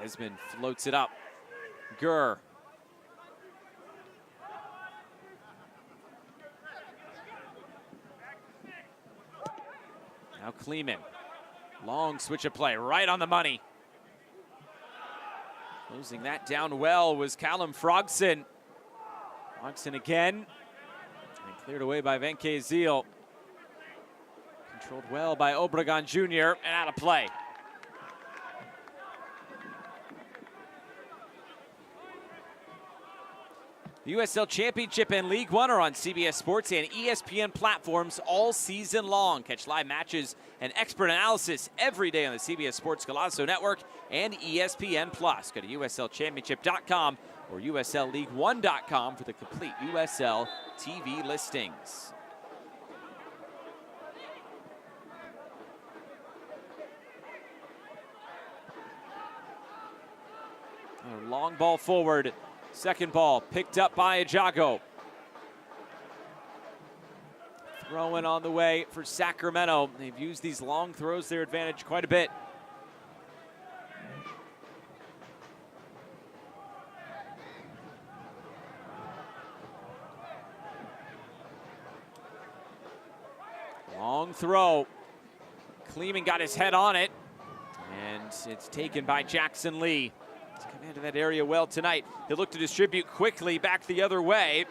Desmond floats it up. Gurr. Now Kleeman. Long switch of play, right on the money. Closing that down well was Callum Frogson. Frogson again. And cleared away by Venke Zeal. Controlled well by Obregon Jr. and out of play. The USL Championship and League One are on CBS Sports and ESPN platforms all season long. Catch live matches and expert analysis every day on the CBS Sports Golazo Network and ESPN+. Go to USLChampionship.com or USLLeague1.com for the complete USL TV listings. A long ball forward. Second ball picked up by Ajago. Throwing on the way for Sacramento. They've used these long throws to their advantage quite a bit. Long throw. Kleeman got his head on it, and it's taken by Jackson Lee. Commanded that area well tonight. He'll look to distribute quickly back the other way.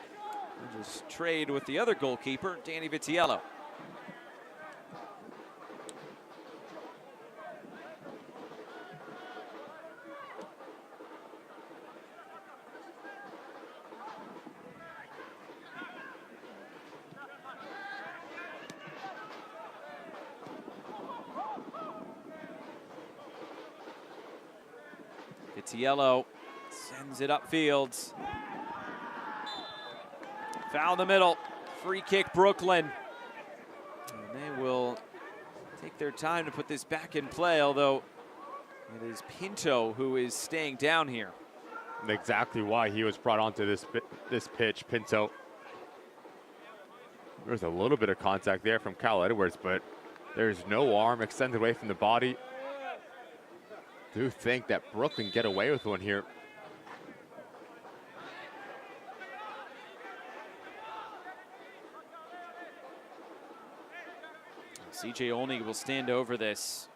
We'll just trade with the other goalkeeper, Danny Vitiello. Vitiello sends it upfield. Foul in the middle. Free kick, Brooklyn. And they will take their time to put this back in play, although it is Pinto who is staying down here.
Exactly why he was brought onto this pitch, Pinto. There's a little bit of contact there from Kyle Edwards, but there's no arm extended away from the body. Do think that Brooklyn get away with one here.
CJ Olney will stand over this.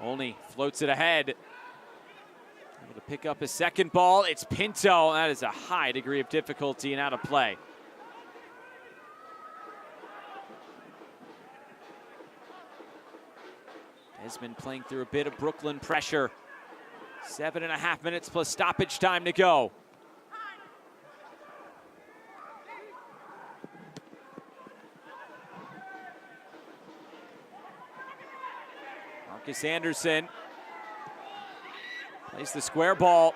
Olney floats it ahead. Able to pick up his second ball. It's Pinto. That is a high degree of difficulty and out of play. Desmond playing through a bit of Brooklyn pressure. 7.5 minutes plus stoppage time to go. Marcus Anderson plays the square ball.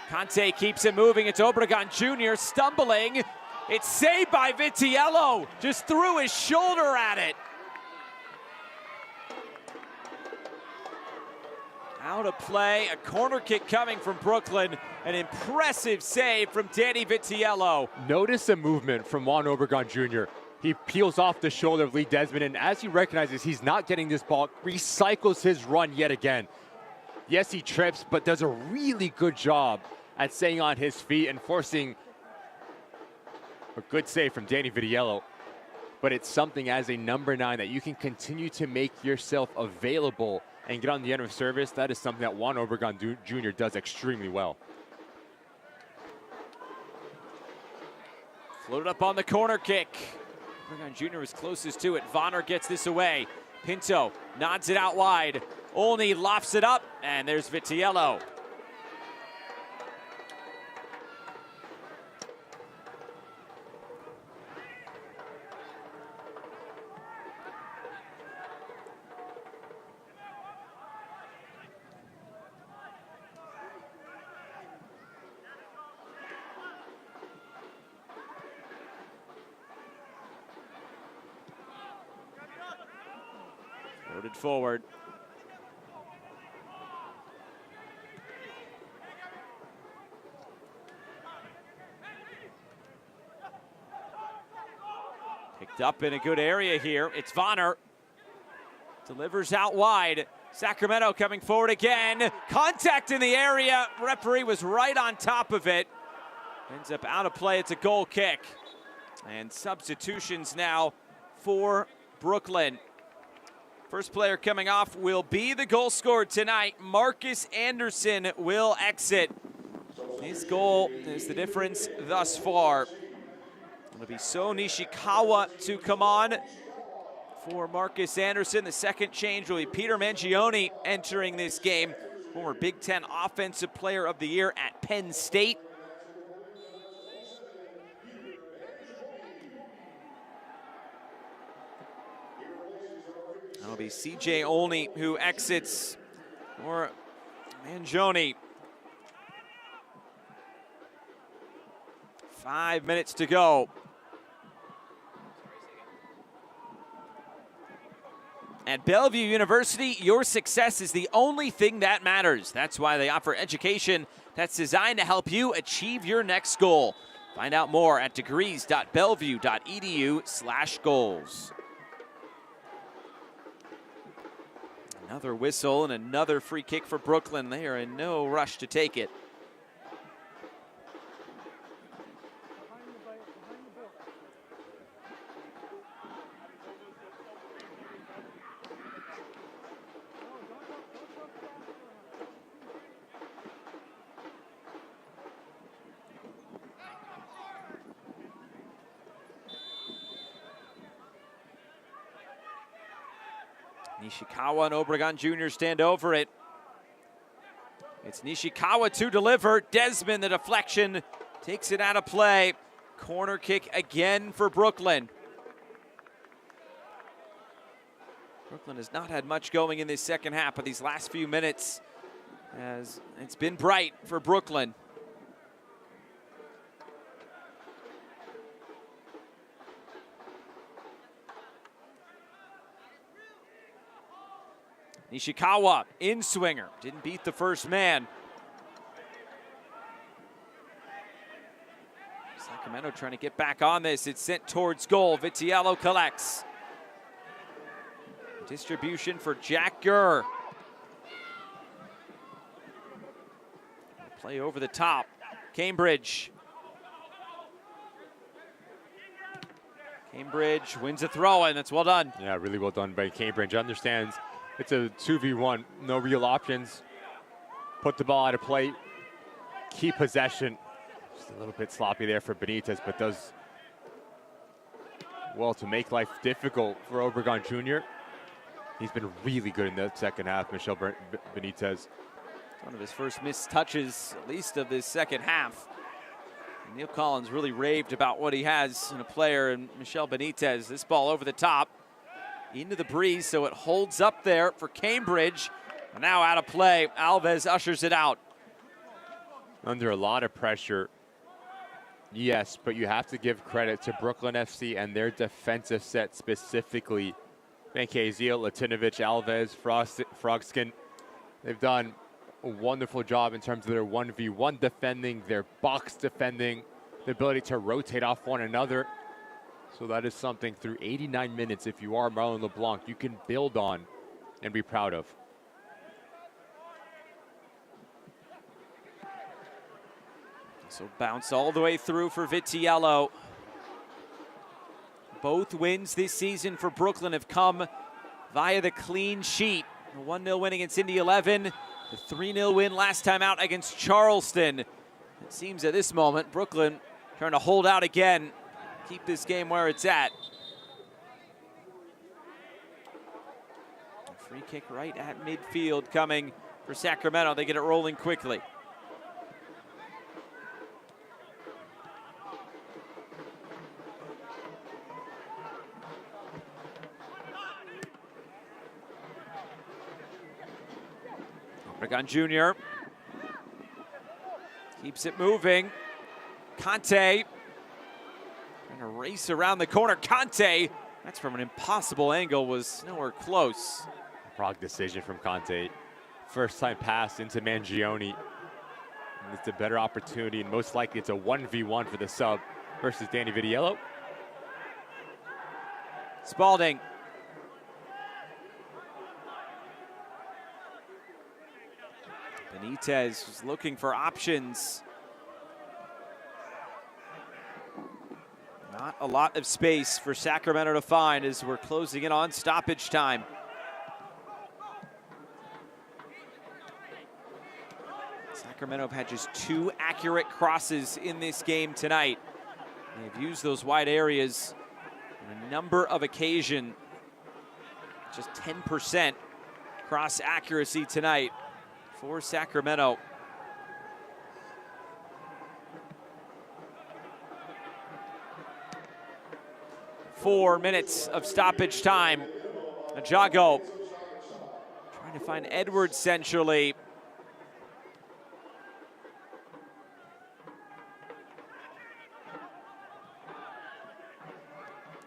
Conte keeps it moving. It's Obregon Jr. stumbling. It's saved by Vitiello. Just threw his shoulder at it. Out of play, a corner kick coming from Brooklyn. An impressive save from Danny Vitiello.
Notice the movement from Juan Obregon Jr. He peels off the shoulder of Lee Desmond, and as he recognizes he's not getting this ball, recycles his run yet again. Yes, he trips, but does a really good job at staying on his feet and forcing a good save from Danny Vitiello. But it's something as a number 9 that you can continue to make yourself available and get on the end of service. That is something that Juan Obregon Jr. does extremely well.
Floated up on the corner kick. Obregon Jr. was closest to it. Vonner gets this away. Pinto nods it out wide. Olney lofts it up, and there's Vitiello. Loaded forward. Picked up in a good area here. It's Vonner. Delivers out wide. Sacramento coming forward again. Contact in the area. Referee was right on top of it. Ends up out of play. It's a goal kick. And substitutions now for Brooklyn. First player coming off will be the goal scorer tonight. Marcus Anderson will exit. His goal is the difference thus far. It'll be So Nishikawa to come on for Marcus Anderson. The second change will be Peter Mangione entering this game former Big Ten Offensive Player of the Year at Penn State. That'll be C.J. Olney who exits, or Mangione. 5 minutes to go. At Bellevue University, your success is the only thing that matters. That's why they offer education that's designed to help you achieve your next goal. Find out more at degrees.bellevue.edu/goals. Another whistle and another free kick for Brooklyn. They are in no rush to take it. Nishikawa and Obregon Jr. stand over it. It's Nishikawa to deliver. Desmond, the deflection, takes it out of play. Corner kick again for Brooklyn. Brooklyn has not had much going in this second half, but these last few minutes, as it's been bright for Brooklyn. Nishikawa, in-swinger, didn't beat the first man. Sacramento trying to get back on this. It's sent towards goal. Vitiello collects. Distribution for Jack Gurr. Play over the top. Gainbridge. Gainbridge wins a throw-in. That's well done.
Yeah, really well done by Gainbridge. Understands it's a 2v1, no real options. Put the ball out of play, keep possession. Just a little bit sloppy there for Benitez, but does well to make life difficult for Obregon Jr. He's been really good in the second half, Michel Benitez.
One of his first missed touches, at least of this second half. And Neil Collins really raved about what he has in a player, and Michel Benitez. This ball over the top. Into the breeze, so it holds up there for Gainbridge. Now out of play. Alves ushers it out.
Under a lot of pressure, yes, but you have to give credit to Brooklyn FC and their defensive set specifically. Benkazil, Latinovic, Alves, Frogskin. They've done a wonderful job in terms of their 1v1 defending, their box defending, the ability to rotate off one another. So that is something through 89 minutes, if you are Marlon LeBlanc, you can build on and be proud of.
So bounce all the way through for Vitiello. Both wins this season for Brooklyn have come via the clean sheet. A 1-0 win against Indy 11, the 3-0 win last time out against Charleston. It seems at this moment, Brooklyn trying to hold out again. Keep this game where it's at. A free kick right at midfield coming for Sacramento. They get it rolling quickly. Obregon Jr. keeps it moving. Conte. Trying to race around the corner. Conte, that's from an impossible angle, was nowhere close.
Wrong decision from Conte. First time pass into Mangione. And it's a better opportunity, and most likely it's a 1v1 for the sub versus Danny Vitiello.
Spalding. Benitez was looking for options. Not a lot of space for Sacramento to find as we're closing in on stoppage time. Sacramento have had just 2 accurate crosses in this game tonight. They've used those wide areas on a number of occasions. Just 10% cross accuracy tonight for Sacramento. Four minutes of stoppage time. Jago trying to find Edwards centrally.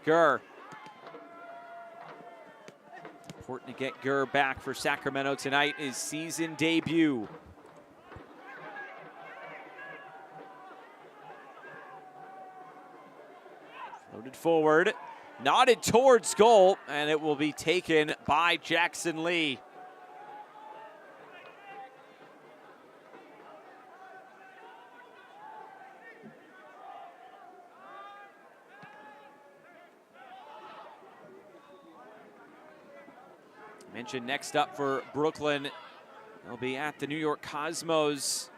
Gurr. Important to get Gurr back for Sacramento tonight, his season debut. Floated forward, nodded towards goal, and it will be taken by Jackson Lee. Mentioned next up for Brooklyn, they'll be at the New York Cosmos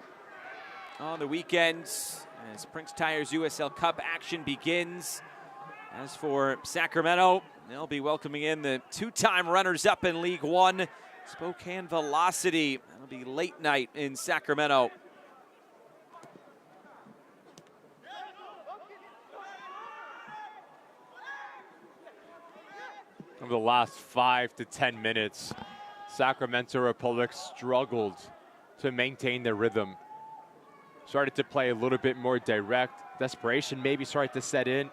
on the weekend as Prince Tire's USL Cup action begins. As for Sacramento, they'll be welcoming in the two-time runners-up in League One, Spokane Velocity. That'll be late night in Sacramento.
Over the last 5 to 10 minutes, Sacramento Republic struggled to maintain their rhythm. Started to play a little bit more direct. Desperation maybe started to set in.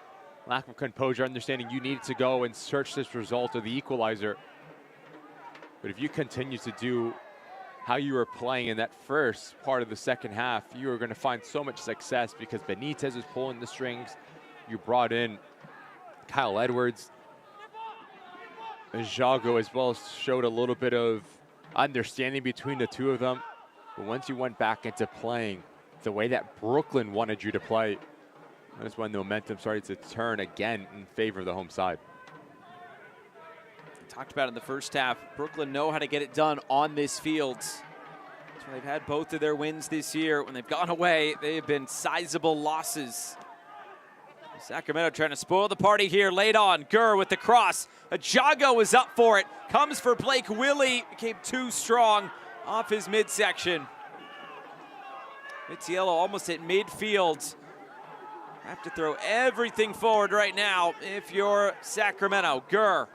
Lack of composure, understanding you needed to go and search this result of the equalizer. But if you continue to do how you were playing in that first part of the second half, you are going to find so much success because Benitez is pulling the strings. You brought in Kyle Edwards. Jago as well showed a little bit of understanding between the two of them. But once you went back into playing the way that Brooklyn wanted you to play, that's when the momentum started to turn again in favor of the home side.
Talked about in the first half, Brooklyn know how to get it done on this field. That's why they've had both of their wins this year. When they've gone away, they have been sizable losses. Sacramento trying to spoil the party here, late on. Gurr with the cross. Jago is up for it. Comes for Blake Willie. Became too strong off his midsection. It's yellow almost at midfield. Have to throw everything forward right now if you're Sacramento. Gurr.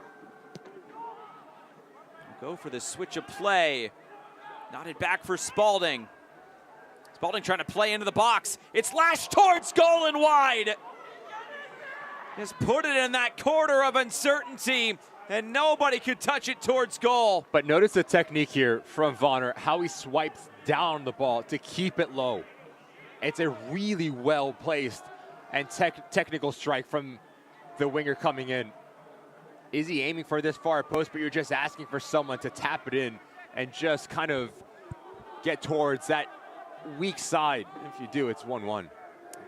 Go for the switch of play. Nodded back for Spalding. Spalding trying to play into the box. It's lashed towards goal and wide. Just put it in that corner of uncertainty, and nobody could touch it towards goal.
But notice the technique here from Vonner, how he swipes down the ball to keep it low. It's a really well-placed and technical strike from the winger coming in. Is he aiming for this far post, but you're just asking for someone to tap it in and just kind of get towards that weak side. If you do, it's 1-1.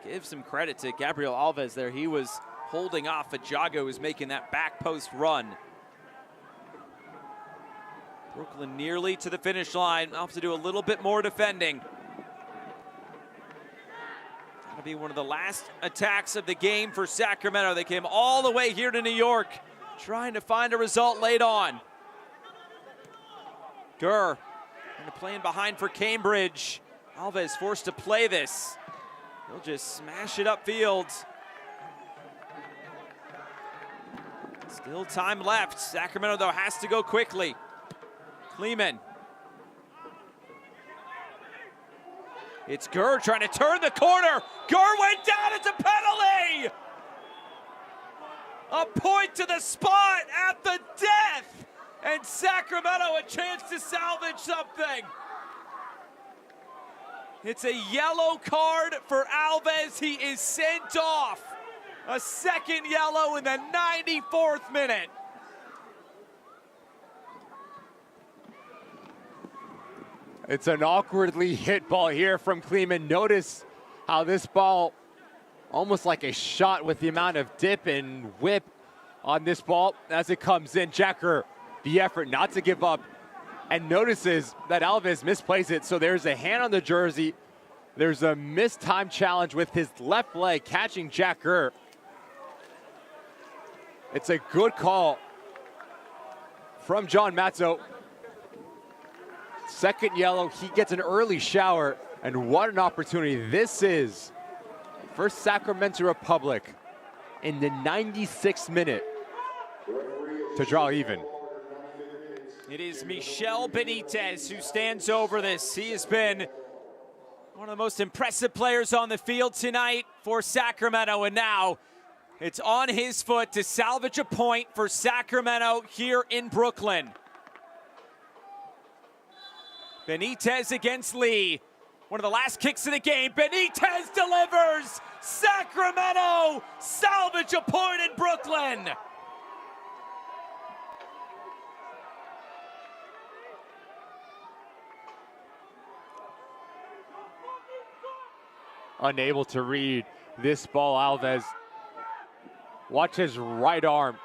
Give some credit to Gabriel Alves there. He was holding off, but Jago is making that back post run. Brooklyn nearly to the finish line. I'll have to do a little bit more defending. That'll be one of the last attacks of the game for Sacramento. They came all the way here to New York, trying to find a result late on. Gurr playing behind for Gainbridge. Alves forced to play this. He'll just smash it upfield. Still time left. Sacramento, though, has to go quickly. Kleeman. It's Gurr trying to turn the corner. Gurr went down. It's a penalty. A point to the spot at the death. And Sacramento a chance to salvage something. It's a yellow card for Alves. He is sent off. A second yellow in the 94th minute.
It's an awkwardly hit ball here from Kleeman. Notice how this ball, almost like a shot with the amount of dip and whip on this ball as it comes in. Jacker, the effort not to give up, and notices that Alves misplays it. So there's a hand on the jersey. There's a missed time challenge with his left leg catching Jacker. It's a good call from John Matzo. Second yellow, he gets an early shower, and what an opportunity this is for Sacramento Republic in the 96th minute to draw even.
It is Michel Benitez who stands over this. He has been one of the most impressive players on the field tonight for Sacramento, and now it's on his foot to salvage a point for Sacramento here in Brooklyn. Benitez against Lee. One of the last kicks of the game. Benitez delivers! Sacramento salvage a point in Brooklyn!
Unable to read this ball, Alves. Watch his right arm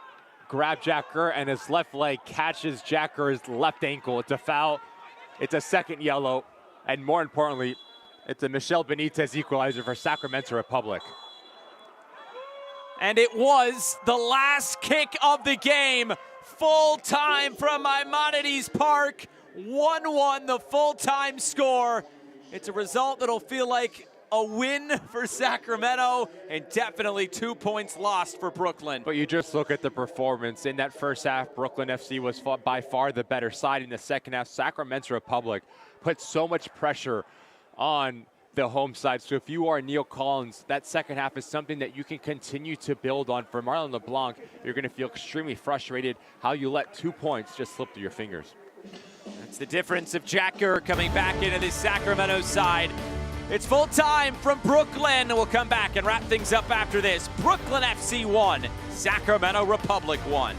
grab Jack Kerr, and his left leg catches Jack Kerr's left ankle. It's a foul. It's a second yellow. And more importantly, it's a Michel Benitez equalizer for Sacramento Republic.
And it was the last kick of the game. Full time from Maimonides Park. 1-1 the full-time score. It's a result that'll feel like a win for Sacramento and definitely 2 points lost for Brooklyn.
But you just look at the performance. In that first half, Brooklyn FC was by far the better side. In the second half, Sacramento Republic put so much pressure on the home side. So if you are Neil Collins, that second half is something that you can continue to build on. For Marlon LeBlanc, you're going to feel extremely frustrated how you let 2 points just slip through your fingers.
That's the difference of Jack Kerr coming back into this Sacramento side. It's full time from Brooklyn. We'll come back and wrap things up after this. Brooklyn FC 1, Sacramento Republic 1.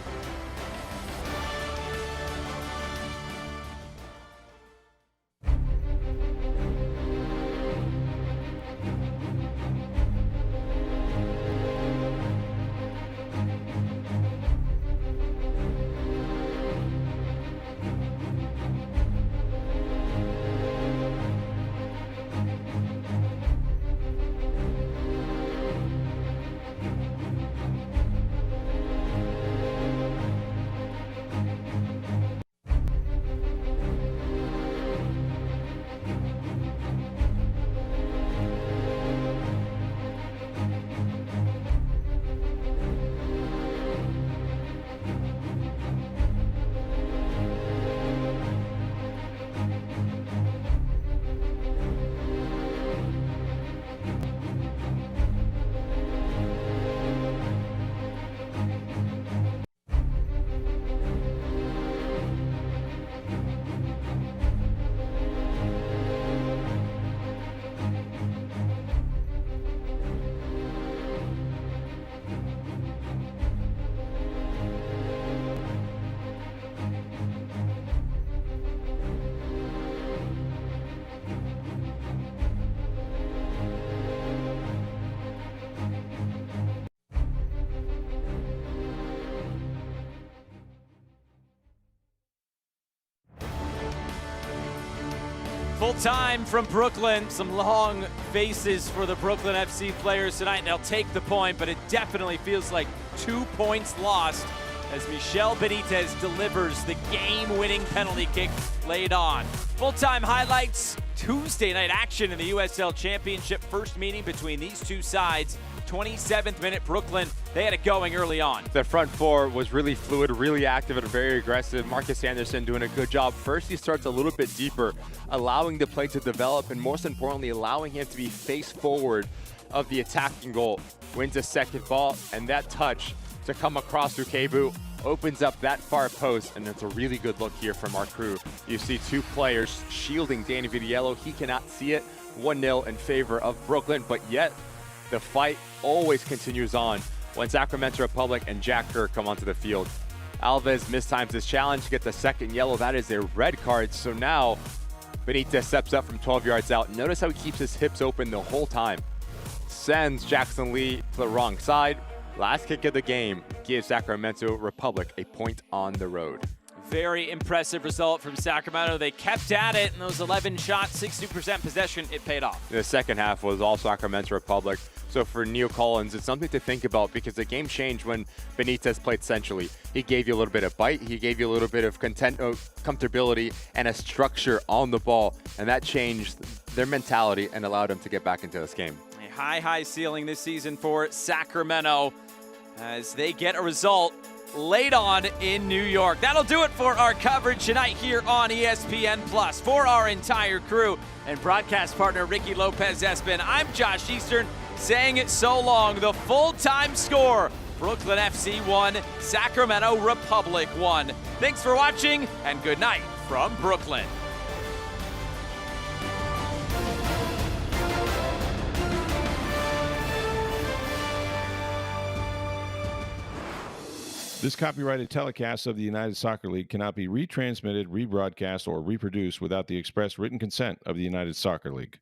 Full time from Brooklyn. Some long faces for the Brooklyn FC players tonight. They'll take the point, but it definitely feels like 2 points lost as Michel Benitez delivers the game-winning penalty kick laid on. Full-time highlights, Tuesday night action in the USL Championship. First meeting between these two sides. 27th minute, Brooklyn, they had it going early on.
The front four was really fluid, really active, and very aggressive. Marcus Anderson doing a good job. First, he starts a little bit deeper, allowing the play to develop, and most importantly, allowing him to be face forward of the attacking goal. Wins a second ball, and that touch to come across Ukebu opens up that far post, and it's a really good look here from our crew. You see two players shielding Danny Vitiello. He cannot see it. 1-0 in favor of Brooklyn, but yet the fight always continues on when Sacramento Republic and Jack Kerr come onto the field. Alves mistimes his challenge, gets a second yellow. That is a red card. So now Benitez steps up from 12 yards out. Notice how he keeps his hips open the whole time. Sends Jackson Lee to the wrong side. Last kick of the game gives Sacramento Republic a point on the road.
Very impressive result from Sacramento. They kept at it, and those 11 shots, 60% possession, it paid off.
The second half was all Sacramento Republic. So for Neil Collins, it's something to think about because the game changed when Benitez played centrally. He gave you a little bit of bite. He gave you a little bit of comfortability and a structure on the ball. And that changed their mentality and allowed them to get back into this game.
A high ceiling this season for Sacramento as they get a result late on in New York. That'll do it for our coverage tonight here on ESPN Plus. For our entire crew and broadcast partner Ricky Lopez-Espin, I'm Josh Eastern saying it so long. The full-time score, Brooklyn FC 1, Sacramento Republic 1. Thanks for watching and good night from Brooklyn.
This copyrighted telecast of the United Soccer League cannot be retransmitted, rebroadcast, or reproduced without the express written consent of the United Soccer League.